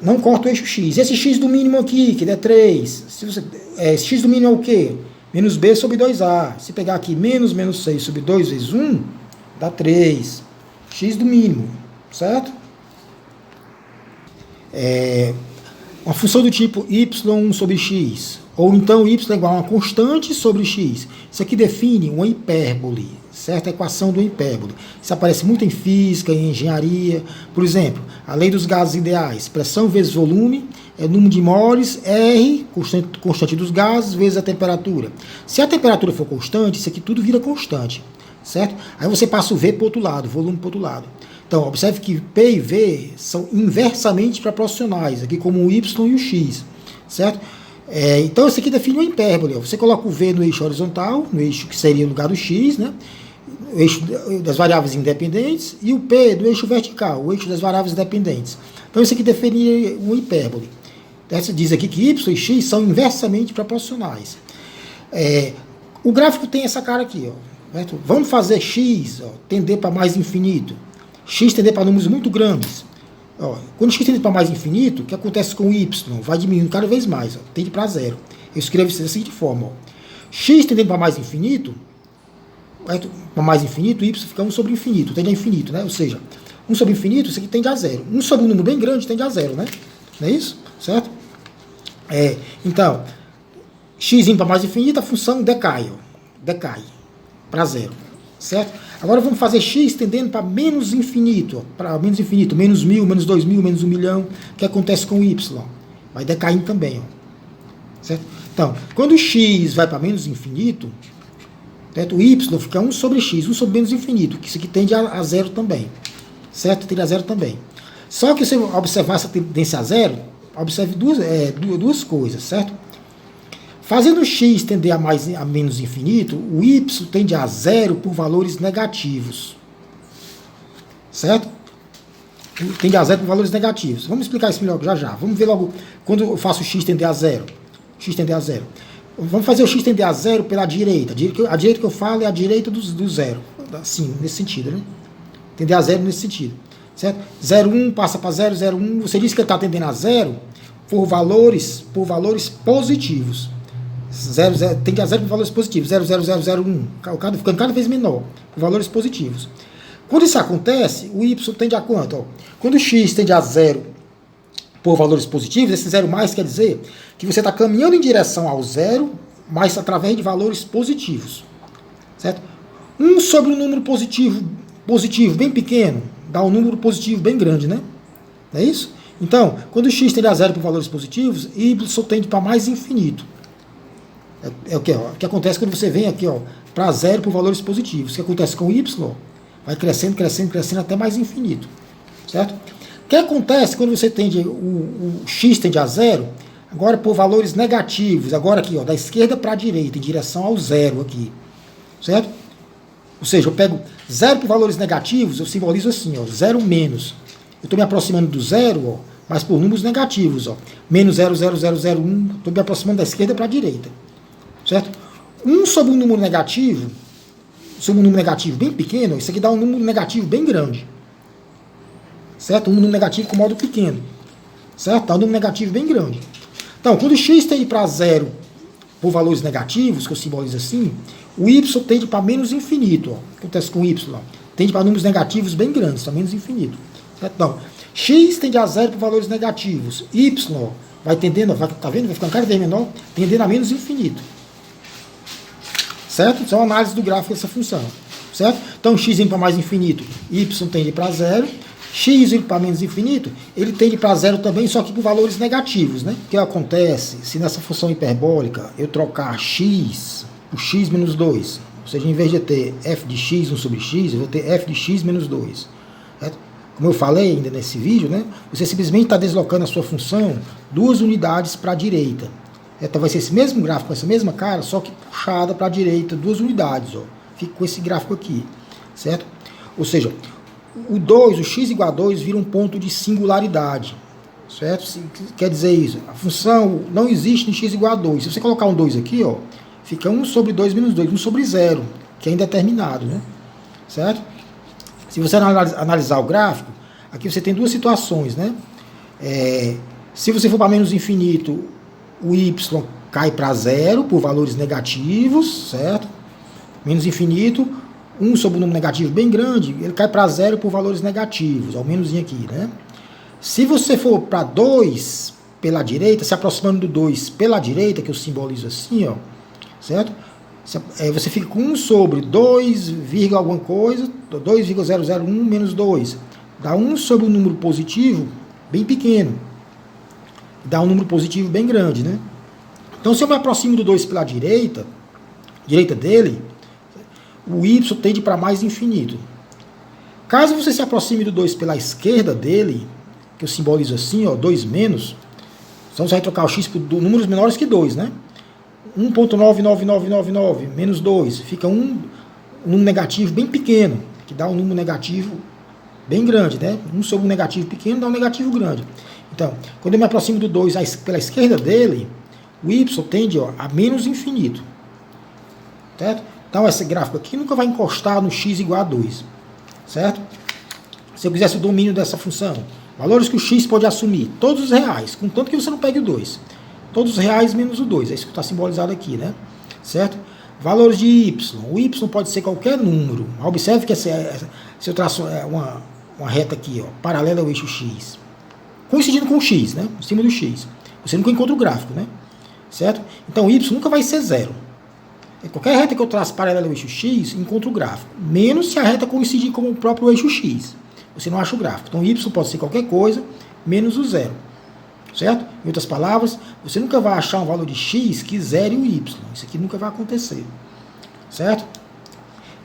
não corta o eixo x. Esse x do mínimo aqui, que é 3, esse x do mínimo é o quê? Menos b sobre 2a. Se pegar aqui menos 6 sobre 2 vezes 1, dá 3. X do mínimo, certo? Uma função do tipo y sobre x, ou então y é igual a uma constante sobre x. Isso aqui define uma hipérbole, certo? A equação do hipérbole. Isso aparece muito em física, em engenharia. Por exemplo, a lei dos gases ideais. Pressão vezes volume é número de moles, R, constante dos gases, vezes a temperatura. Se a temperatura for constante, isso aqui tudo vira constante, certo? Aí você passa o V para o outro lado, volume para o outro lado. Então, observe que P e V são inversamente proporcionais, aqui como o Y e o X, certo? Então, isso aqui define uma hipérbole. Você coloca o V no eixo horizontal, no eixo que seria o lugar do X, né? O eixo das variáveis independentes, e o P do eixo vertical, o eixo das variáveis dependentes. Então, isso aqui define uma hipérbole. Então, diz aqui que Y e X são inversamente proporcionais. O gráfico tem essa cara aqui, ó, certo? Vamos fazer X tender para mais infinito. X tender para números muito grandes. Quando x tende para mais infinito, o que acontece com o y? Vai diminuindo cada vez mais, tende para zero. Eu escrevo isso da seguinte forma. X tendendo para mais infinito, y fica 1 sobre infinito, tende a infinito, né? Ou seja, 1 sobre infinito, isso aqui tende a zero. 1 sobre um número bem grande tende a zero, né? Não é isso? Certo? Então, x indo para mais infinito, a função decai para zero. Certo? Agora vamos fazer x tendendo para menos infinito, menos 1000, menos 2000, menos 1 milhão. O que acontece com o y? Vai decaindo também. Certo? Então, quando o x vai para menos infinito, certo? O y fica 1 sobre x, 1 sobre menos infinito, que isso aqui tende a zero também. Certo? Tende a zero também. Só que se você observar essa tendência a zero, observe duas coisas, certo? Fazendo x tender a menos infinito, o y tende a zero por valores negativos. Certo? Tende a zero por valores negativos. Vamos explicar isso melhor já já. Vamos ver logo quando eu faço x tender a zero. X tender a zero. Vamos fazer o x tender a zero pela direita. A direita que eu falo é a direita do zero. Assim, nesse sentido, né? Tender a zero nesse sentido. Certo? 0,1 passa para 0, 0,1. Você disse que ele está tendendo a zero por valores positivos. 0, tende a zero por valores positivos, 0,0001, ficando cada vez menor, por valores positivos. Quando isso acontece, o y tende a quanto? Quando o x tende a zero por valores positivos, esse zero mais quer dizer que você está caminhando em direção ao zero, mas através de valores positivos. Certo? 1 sobre um número positivo bem pequeno, dá um número positivo bem grande, né? Não é isso? Então, quando o x tende a zero por valores positivos, y tende para mais infinito. O que acontece quando você vem aqui para zero por valores positivos. O que acontece com o y? Vai crescendo até mais infinito. Certo? O que acontece quando você tende o x tende a zero, agora por valores negativos, agora aqui, da esquerda para a direita, em direção ao zero aqui. Certo? Ou seja, eu pego zero por valores negativos, eu simbolizo assim, zero menos. Eu estou me aproximando do zero, mas por números negativos, menos 0,0001, estou me aproximando da esquerda para a direita. Certo? 1 sobre um número negativo bem pequeno, isso aqui dá um número negativo bem grande. Certo? Um número negativo com modo pequeno. Certo? Dá um número negativo bem grande. Então, quando o x tende para zero por valores negativos, que eu simbolizo assim, o y tende para menos infinito. O que acontece com o y? Tende para números negativos bem grandes, para menos infinito. Certo? Então, x tende a zero por valores negativos. Y vai tendendo, tá vendo? Vai ficando cada vez menor, tendendo a menos infinito. Certo? Isso é uma análise do gráfico dessa função. Certo? Então, x indo para mais infinito, y tende para zero. X indo para menos infinito, ele tende para zero também, só que por valores negativos. Né? O que acontece se nessa função hiperbólica eu trocar x por x menos 2? Ou seja, em vez de ter f de x 1 sobre x, eu vou ter f de x menos 2. Certo? Como eu falei ainda nesse vídeo, né? Você simplesmente está deslocando a sua função 2 unidades para a direita. Então vai ser esse mesmo gráfico, com essa mesma cara, só que puxada para a direita, 2 unidades. Fica com esse gráfico aqui, certo? Ou seja, o x igual a 2 vira um ponto de singularidade, certo? Quer dizer isso, a função não existe em x igual a 2. Se você colocar um 2 aqui, fica 1 sobre 2 menos 2, 1 sobre 0, que é indeterminado, né? Certo? Se você analisar o gráfico, aqui você tem duas situações, né? Se você for para menos infinito, o y cai para zero por valores negativos, certo? Menos infinito, 1 sobre um número negativo bem grande, ele cai para zero por valores negativos, ao menos aqui, né? Se você for para 2 pela direita, se aproximando do 2 pela direita, que eu simbolizo assim, ó, certo? Você fica com 1 sobre 2, alguma coisa, 2,001 menos 2. Dá 1 sobre um número positivo bem pequeno. Dá um número positivo bem grande, né? Então, se eu me aproximo do 2 pela direita dele, o y tende para mais infinito. Caso você se aproxime do 2 pela esquerda dele, que eu simbolizo assim, ó, 2 menos, então você vai trocar o x por números menores que 2, né? 1.99999 menos 2, fica um número negativo bem pequeno, que dá um número negativo bem grande, né? 1 sobre um negativo pequeno dá um negativo grande. Então, quando eu me aproximo do 2 pela esquerda dele, o y tende, ó, a menos infinito. Certo? Então, esse gráfico aqui nunca vai encostar no x igual a 2. Certo? Se eu quisesse o domínio dessa função, valores que o x pode assumir, todos os reais, contanto que você não pegue o 2. Todos os reais menos o 2, é isso que está simbolizado aqui, né? Certo? Valores de y. O y pode ser qualquer número. Observe que se eu traço uma reta aqui, ó, paralela ao eixo x, coincidindo com o x, né? Em cima do x. Você nunca encontra o gráfico, né? Certo? Então, y nunca vai ser zero. Qualquer reta que eu traço paralela ao eixo x, encontro o gráfico. Menos se a reta coincidir com o próprio eixo x. Você não acha o gráfico. Então, y pode ser qualquer coisa, menos o zero. Certo? Em outras palavras, você nunca vai achar um valor de x que zere o y. Isso aqui nunca vai acontecer. Certo?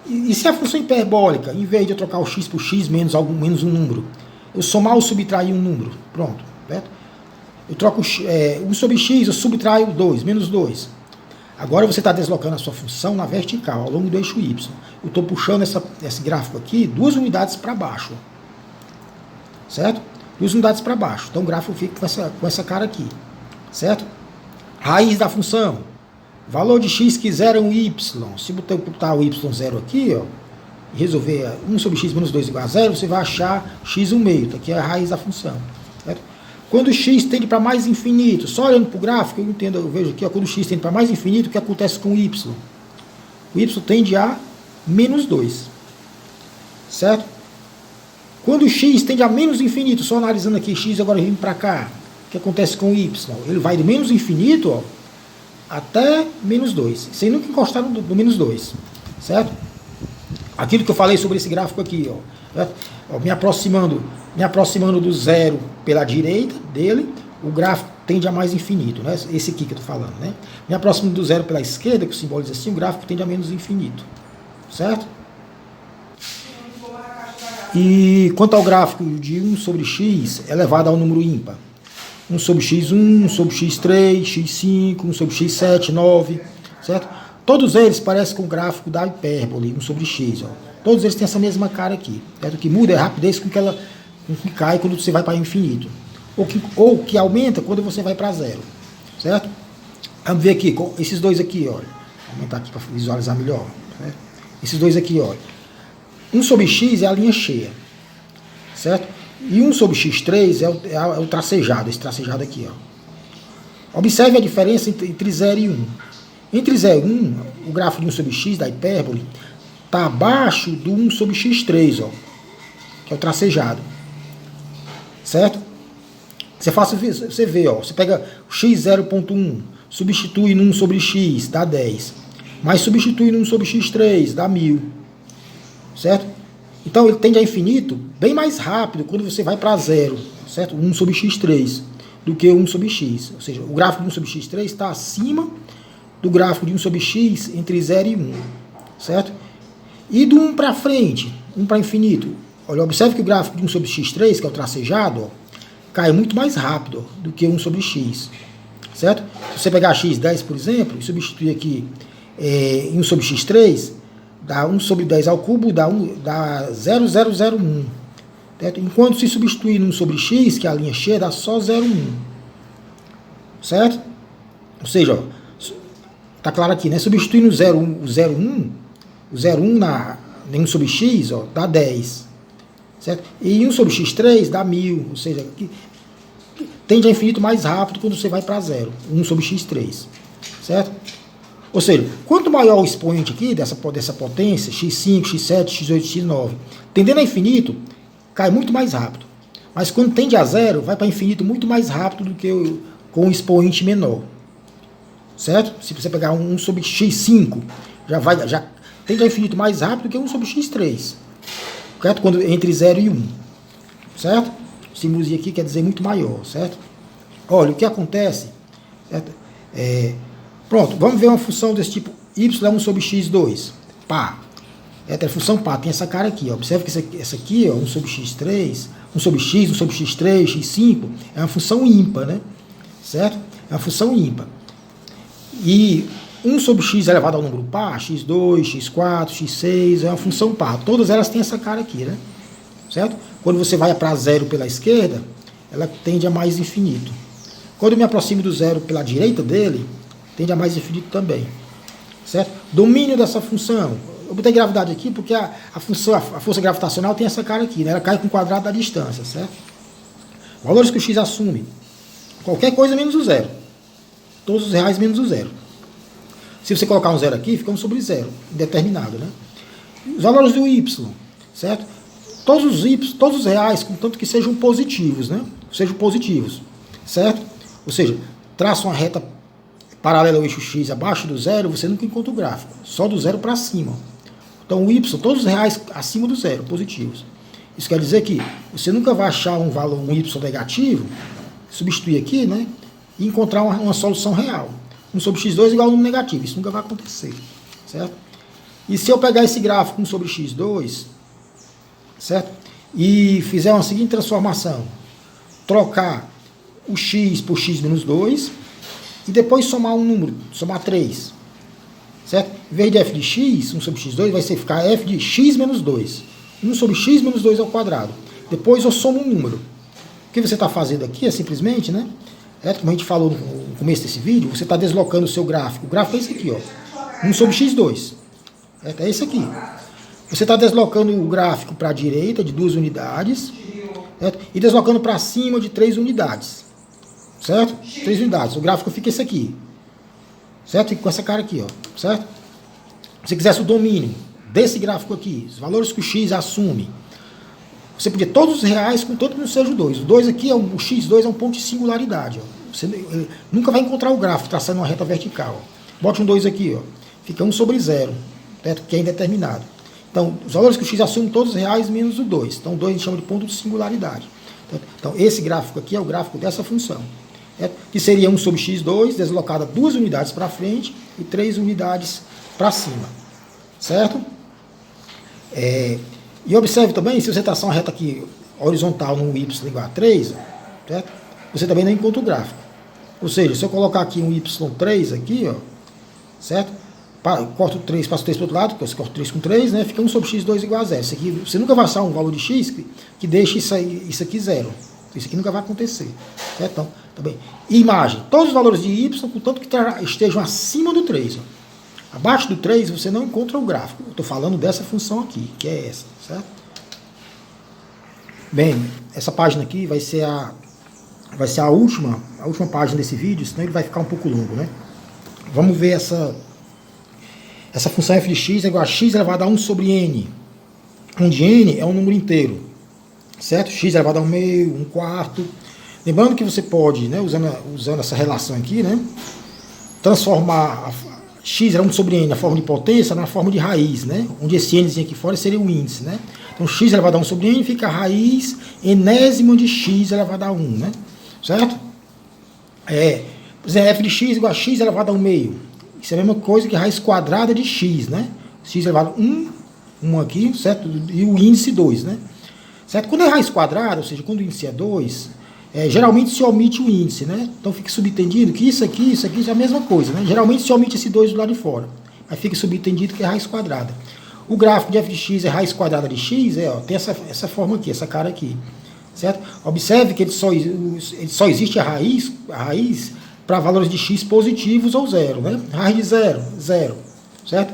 E se a função hiperbólica, em vez de eu trocar o x por x menos um número, eu somar ou subtrair um número, pronto. Certo? Eu troco 1 sobre x, eu subtraio 2, menos 2. Agora você está deslocando a sua função na vertical, ao longo do eixo y. Eu estou puxando esse gráfico aqui 2 unidades para baixo. Certo? 2 unidades para baixo. Então o gráfico fica com essa cara aqui. Certo? Raiz da função. Valor de x que zera um y. Se botar o y0 aqui, ó, e resolver 1 sobre x menos 2 igual a 0, você vai achar x1/2. Aqui é a raiz da função. Certo? Quando o x tende para mais infinito, só olhando para o gráfico, eu vejo aqui, ó, quando o x tende para mais infinito, o que acontece com o y? O y tende a menos 2. Certo? Quando o x tende a menos infinito, só analisando aqui, x agora vindo para cá, o que acontece com o y? Ele vai do menos infinito, ó, até menos 2, sem nunca encostar no menos 2. Certo? Aquilo que eu falei sobre esse gráfico aqui, ó, me aproximando do zero pela direita dele, o gráfico tende a mais infinito, né? Esse aqui que eu estou falando, né? Me aproximando do zero pela esquerda, que simboliza assim, o gráfico tende a menos infinito. Certo? E quanto ao gráfico de 1 sobre x elevado ao número ímpar, 1 sobre x1, 1 sobre x3, x5, 1 sobre x7, 9, certo? Todos eles parecem com o gráfico da hipérbole, 1 sobre x, ó. Todos eles têm essa mesma cara aqui. Certo? O que muda é a rapidez com que cai quando você vai para infinito. Ou que aumenta quando você vai para zero. Certo? Vamos ver aqui, esses dois aqui, olha. Vou aumentar aqui para visualizar melhor. Certo? Esses dois aqui, olha. 1 sobre x é a linha cheia. Certo? E 1 sobre x3 é o tracejado, esse tracejado aqui, ó. Observe a diferença entre 0 e 1. Entre 0 e 1, o gráfico de 1 sobre x da hipérbole está abaixo do 1 sobre x3, ó, que é o tracejado. Certo? Você vê, ó, você pega o x 0.1, substitui no 1 sobre x, dá 10. Mas substitui no 1 sobre x3, dá 1000. Certo? Então ele tende a infinito bem mais rápido quando você vai para zero, certo? 1 sobre x3 do que 1 sobre x. Ou seja, o gráfico de 1 sobre x3 está acima do gráfico de 1 sobre x entre 0 e 1. Certo? E do 1 para frente, 1 para infinito. Olha, observe que o gráfico de 1 sobre x3, que é o tracejado, ó, cai muito mais rápido do que 1 sobre x. Certo? Se você pegar x10, por exemplo, e substituir aqui em 1 sobre x3, dá 1 sobre 10 ao cubo, dá 0,001. Certo? Enquanto se substituir no 1 sobre x, que é a linha cheia, dá só 0,1. Certo? Ou seja, está claro aqui, né? Substituindo o 0,1 em 1 sobre x, ó, dá 10. Certo? E 1 sobre x3 dá 1000. Ou seja, tende a infinito mais rápido quando você vai para zero, 1 sobre x3, certo? Ou seja, quanto maior o expoente aqui dessa potência, x5, x7, x8, x9, tendendo a infinito, cai muito mais rápido. Mas quando tende a zero, vai para infinito muito mais rápido do que com um expoente menor. Certo? Se você pegar 1 sobre x5, já tende a infinito mais rápido do que 1 sobre x3. Certo? Quando, entre 0 e 1. Certo? O símbolozinho aqui quer dizer muito maior. Certo? Olha, o que acontece... Certo? Pronto, vamos ver uma função desse tipo y1 sobre x2. Pá. A função pá tem essa cara aqui. Ó. Observe que essa aqui, ó, 1 sobre x3, 1 sobre x, 1 sobre x3, x5, é uma função ímpar, né? Certo? É uma função ímpar. E 1 sobre x elevado ao número par, x2, x4, x6, é uma função par. Todas elas têm essa cara aqui, né? Certo? Quando você vai para zero pela esquerda, ela tende a mais infinito. Quando eu me aproximo do zero pela direita dele, tende a mais infinito também. Certo? Domínio dessa função. Eu botei gravidade aqui porque a força gravitacional tem essa cara aqui, né? Ela cai com o quadrado da distância, certo? Valores que o x assume. Qualquer coisa menos o zero. Todos os reais menos o zero. Se você colocar um zero aqui, fica 1 sobre zero, indeterminado, né? Os valores do y, certo? Todos os reais, contanto que sejam positivos, né? Sejam positivos, certo? Ou seja, traça uma reta paralela ao eixo x abaixo do zero, você nunca encontra o gráfico. Só do zero para cima. Então o y, todos os reais acima do zero, positivos. Isso quer dizer que você nunca vai achar um valor, um y negativo, substituir aqui, né? E encontrar uma solução real. 1 sobre x2 igual a um número negativo. Isso nunca vai acontecer. Certo? E se eu pegar esse gráfico 1 sobre x2, certo? E fizer uma seguinte transformação, trocar o x por x menos 2, e depois somar um número, somar 3. Certo? Em vez de f de x, 1 sobre x2, vai ficar f de x menos 2. 1 sobre x menos 2 ao quadrado. Depois eu somo um número. O que você está fazendo aqui é simplesmente, né? Como a gente falou no começo desse vídeo, você está deslocando o seu gráfico. O gráfico é esse aqui, ó. 1 sobre x2. É esse aqui. Você está deslocando o gráfico para a direita de 2 unidades, certo? E deslocando para cima de 3 unidades. Certo? 3 unidades. O gráfico fica esse aqui. Certo? Fica com essa cara aqui, ó. Certo? Se você quisesse o domínio desse gráfico aqui, os valores que o x assume, você podia todos os reais, contanto que não seja o 2. O 2 aqui, o x2 é um ponto de singularidade. Ó. Você nunca vai encontrar o gráfico traçando uma reta vertical. Ó. Bote um 2 aqui, ó. Fica 1 sobre 0, certo? Que é indeterminado. Então, os valores que o x assume, todos os reais menos o 2. Então, o 2 a gente chama de ponto de singularidade. Então, esse gráfico aqui é o gráfico dessa função. Que seria 1 sobre x2, deslocada 2 unidades para frente e 3 unidades para cima. Certo? E observe também, se você traçar uma reta aqui horizontal no y igual a 3, certo? Você também não encontra o gráfico. Ou seja, se eu colocar aqui um y3 aqui, ó, certo? Corto 3, passo 3 para o outro lado, porque eu corto 3 com 3, né? Fica 1 sobre x2 igual a 0. Isso aqui, você nunca vai achar um valor de x que deixe isso aqui 0. Isso aqui nunca vai acontecer. Certo? Então, tá bem. E imagem, todos os valores de y, contanto que estejam acima do 3. Ó. Abaixo do 3, você não encontra o gráfico. Eu estou falando dessa função aqui, que é essa. Certo? Bem, essa página aqui vai ser a última página desse vídeo, senão ele vai ficar um pouco longo, né? Vamos ver essa função f de x é igual a x elevado a 1 sobre n, onde n é um número inteiro, certo? X elevado a 1 meio, 1 quarto. Lembrando que você pode, né, usando essa relação aqui, né, transformar x era 1 sobre n na forma de potência na forma de raiz, né, onde esse n aqui fora seria o índice, né? Então x elevado a 1 sobre n fica a raiz enésima de x elevado a 1, né? Certo? Por exemplo, f de x igual a x elevado a 1 meio. Isso é a mesma coisa que raiz quadrada de x, né? X elevado a 1 aqui, certo? E o índice 2, né? Certo? Quando é raiz quadrada, ou seja, quando o índice é 2, geralmente se omite o índice, né? Então fica subentendido que isso aqui é a mesma coisa, né? Geralmente se omite esse 2 do lado de fora. Aí fica subentendido que é raiz quadrada. O gráfico de f de x é raiz quadrada de x, tem essa forma aqui, essa cara aqui. Certo? Observe que ele só existe a raiz para valores de x positivos ou zero, né? Raiz de 0, 0, certo?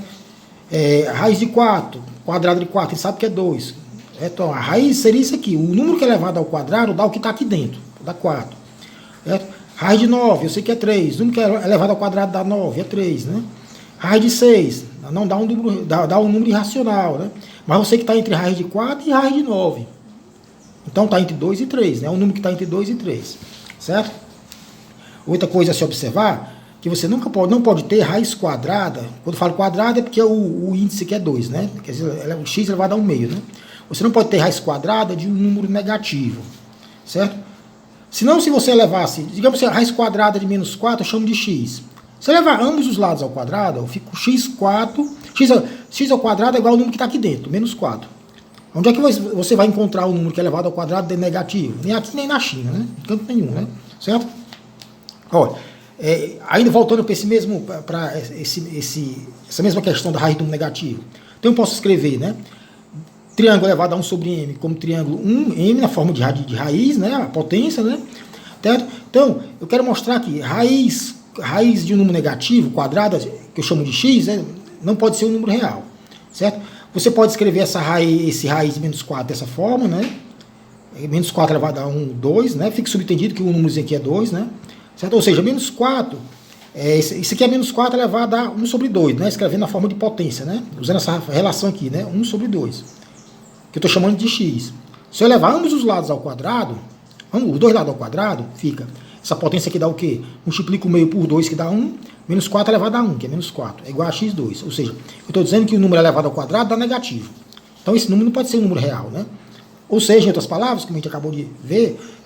Raiz de 4, quadrado de 4, ele sabe que é 2. Então, a raiz seria isso aqui. O número que é elevado ao quadrado dá o que está aqui dentro, dá 4. certo? Raiz de 9, eu sei que é 3. O número que é elevado ao quadrado dá 9, é 3, né? Raiz de 6, não dá um número, dá um número irracional, né? Mas eu sei que está entre raiz de 4 e raiz de 9. Então está entre 2 e 3, né? É um número que está entre 2 e 3, certo? Outra coisa a se observar, que você não pode ter raiz quadrada. Quando eu falo quadrada é porque o índice aqui é 2, né? Quer dizer, o x elevado a 1/2, né? Você não pode ter raiz quadrada de um número negativo, certo? Senão, se você levasse, digamos que a raiz quadrada de menos 4, eu chamo de x. Se eu levar ambos os lados ao quadrado, eu fico x4, x ao quadrado é igual ao número que está aqui dentro, menos 4. Onde é que você vai encontrar o número que é elevado ao quadrado de negativo? Nem aqui, nem na China, né? Em canto nenhum, né? Certo? Olha, ainda voltando para essa mesma questão da raiz do negativo. Então eu posso escrever, né? Triângulo elevado a 1 sobre m como triângulo 1m na forma de raiz, né? A potência, né? Certo? Então, eu quero mostrar que raiz de um número negativo, quadrada, que eu chamo de x, né? Não pode ser um número real, certo? Você pode escrever esse raiz de menos 4 dessa forma, né? Menos 4 elevado a 1, 2, né? Fica subentendido que o númerozinho aqui é 2, né? Certo? Ou seja, menos 4, isso aqui é menos 4 elevado a 1 sobre 2, né? Escrevendo na forma de potência, né? Usando essa relação aqui, né? 1 sobre 2, que eu estou chamando de x. Se eu levar ambos os lados ao quadrado, os dois lados ao quadrado, fica... Essa potência aqui dá o quê? Multiplica o meio por 2, que dá 1, menos 4 elevado a 1, que é menos 4, é igual a x2. Ou seja, eu estou dizendo que o número elevado ao quadrado dá negativo. Então esse número não pode ser um número real, né? Ou seja, em outras palavras, como a gente acabou de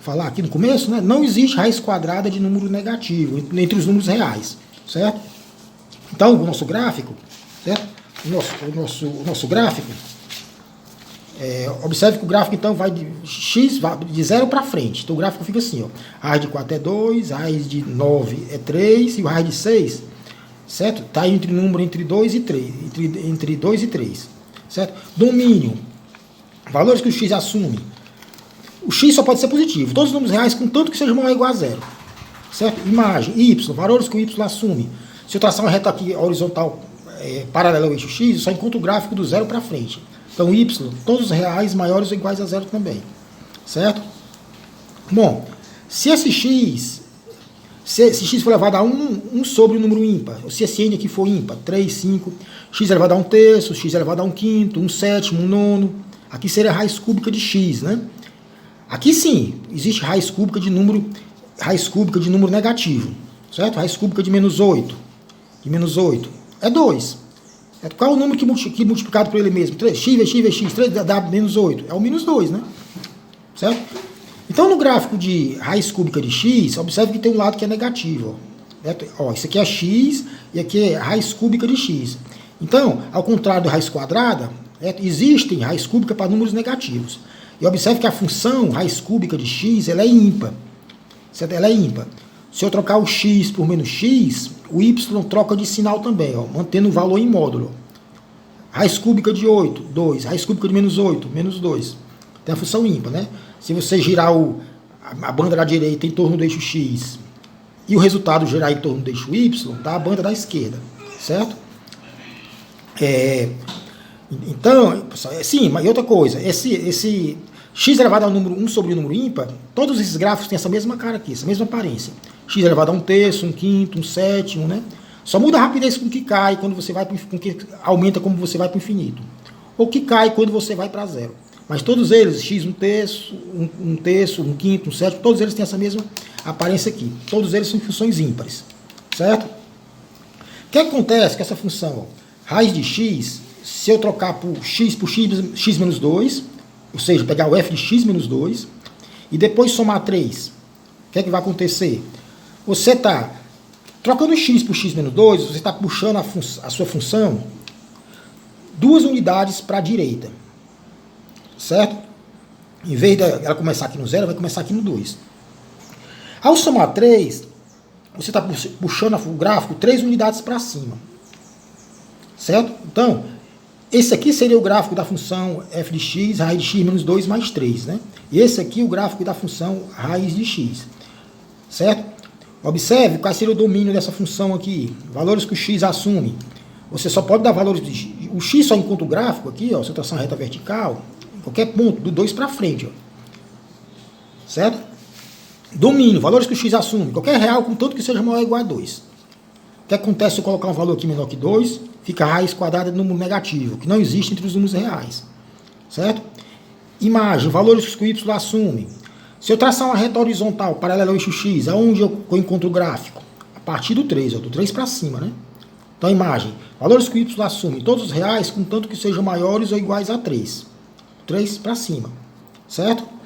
falar aqui no começo, né? Não existe raiz quadrada de número negativo entre os números reais, certo? Então, o nosso gráfico, certo? O nosso gráfico, observe que o gráfico então vai de x de 0 para frente. Então o gráfico fica assim, ó. A raiz de 4 é 2, a raiz de 9 é 3 e o raiz de 6, certo? Está entre o número entre 2 e 3, entre 2 e 3, certo? Domínio, valores que o x assume. O x só pode ser positivo, todos os números reais, contanto que seja maior ou igual a 0, certo? Imagem, y, valores que o y assume. Se eu traçar uma reta aqui horizontal paralela ao eixo x, eu só encontro o gráfico do 0 para frente. Então, y, todos os reais maiores ou iguais a 0 também, certo? Bom, se esse x for elevado a 1 sobre o número ímpar, ou se esse n aqui for ímpar, 3, 5, x elevado a 1/3, x elevado a 1/5, 1/7, 1/9, aqui seria a raiz cúbica de x, né? Aqui sim, existe raiz cúbica de número negativo, certo? Raiz cúbica de menos 8, é 2. Qual é o número que multiplicado por ele mesmo? 3x vezes x, 3 dá menos 8. É o menos 2, né? Certo? Então, no gráfico de raiz cúbica de x, observe que tem um lado que é negativo. Ó, isso aqui é x e aqui é raiz cúbica de x. Então, ao contrário da raiz quadrada, existem raiz cúbica para números negativos. E observe que a função raiz cúbica de x ela é ímpar. Certo? Ela é ímpar. Se eu trocar o x por menos x, o y troca de sinal também, ó, mantendo o valor em módulo. Raiz cúbica de 8, 2. Raiz cúbica de menos 8, menos 2. Tem a função ímpar, né? Se você girar a banda da direita em torno do eixo x e o resultado girar em torno do eixo y, dá a banda da esquerda, certo? Então, sim, mas outra coisa, esse x elevado ao número 1 sobre o número ímpar, todos esses gráficos têm essa mesma cara aqui, essa mesma aparência. X elevado a 1/3, 1/5, 1/7, né? Só muda a rapidez com que cai quando você vai com que aumenta como você vai para o infinito. Ou que cai quando você vai para 0. Mas todos eles, x 1/3, 1/5, 1/7, todos eles têm essa mesma aparência aqui. Todos eles são funções ímpares, certo? O que acontece com essa função? Ó, raiz de x, se eu trocar por x menos 2, ou seja, pegar o f de x menos 2, e depois somar 3, o que é que vai acontecer? Você está trocando x por x menos 2, você está puxando a sua função 2 unidades para a direita, certo? Em vez dela começar aqui no 0, ela vai começar aqui no 2. Ao somar 3, você está puxando o gráfico 3 unidades para cima, certo? Então, esse aqui seria o gráfico da função f de x, raiz de x menos 2 mais 3, né? E esse aqui é o gráfico da função raiz de x, certo? Observe qual seria o domínio dessa função aqui, valores que o x assume. Você só pode dar valores de x. O x só encontra o gráfico aqui, ó, se eu traçar uma reta vertical, em qualquer ponto, do 2 para frente, ó. Certo? Domínio, valores que o x assume. Qualquer real, contanto que seja maior ou igual a 2. O que acontece se eu colocar um valor aqui menor que 2? Fica a raiz quadrada do número negativo, que não existe entre os números reais. Certo? Imagem, valores que o y assume. Se eu traçar uma reta horizontal paralela ao eixo x, aonde eu encontro o gráfico? A partir do 3, do 3 para cima, né? Então, imagem, valores que o y assume, todos os reais, contanto que sejam maiores ou iguais a 3. 3 para cima. Certo?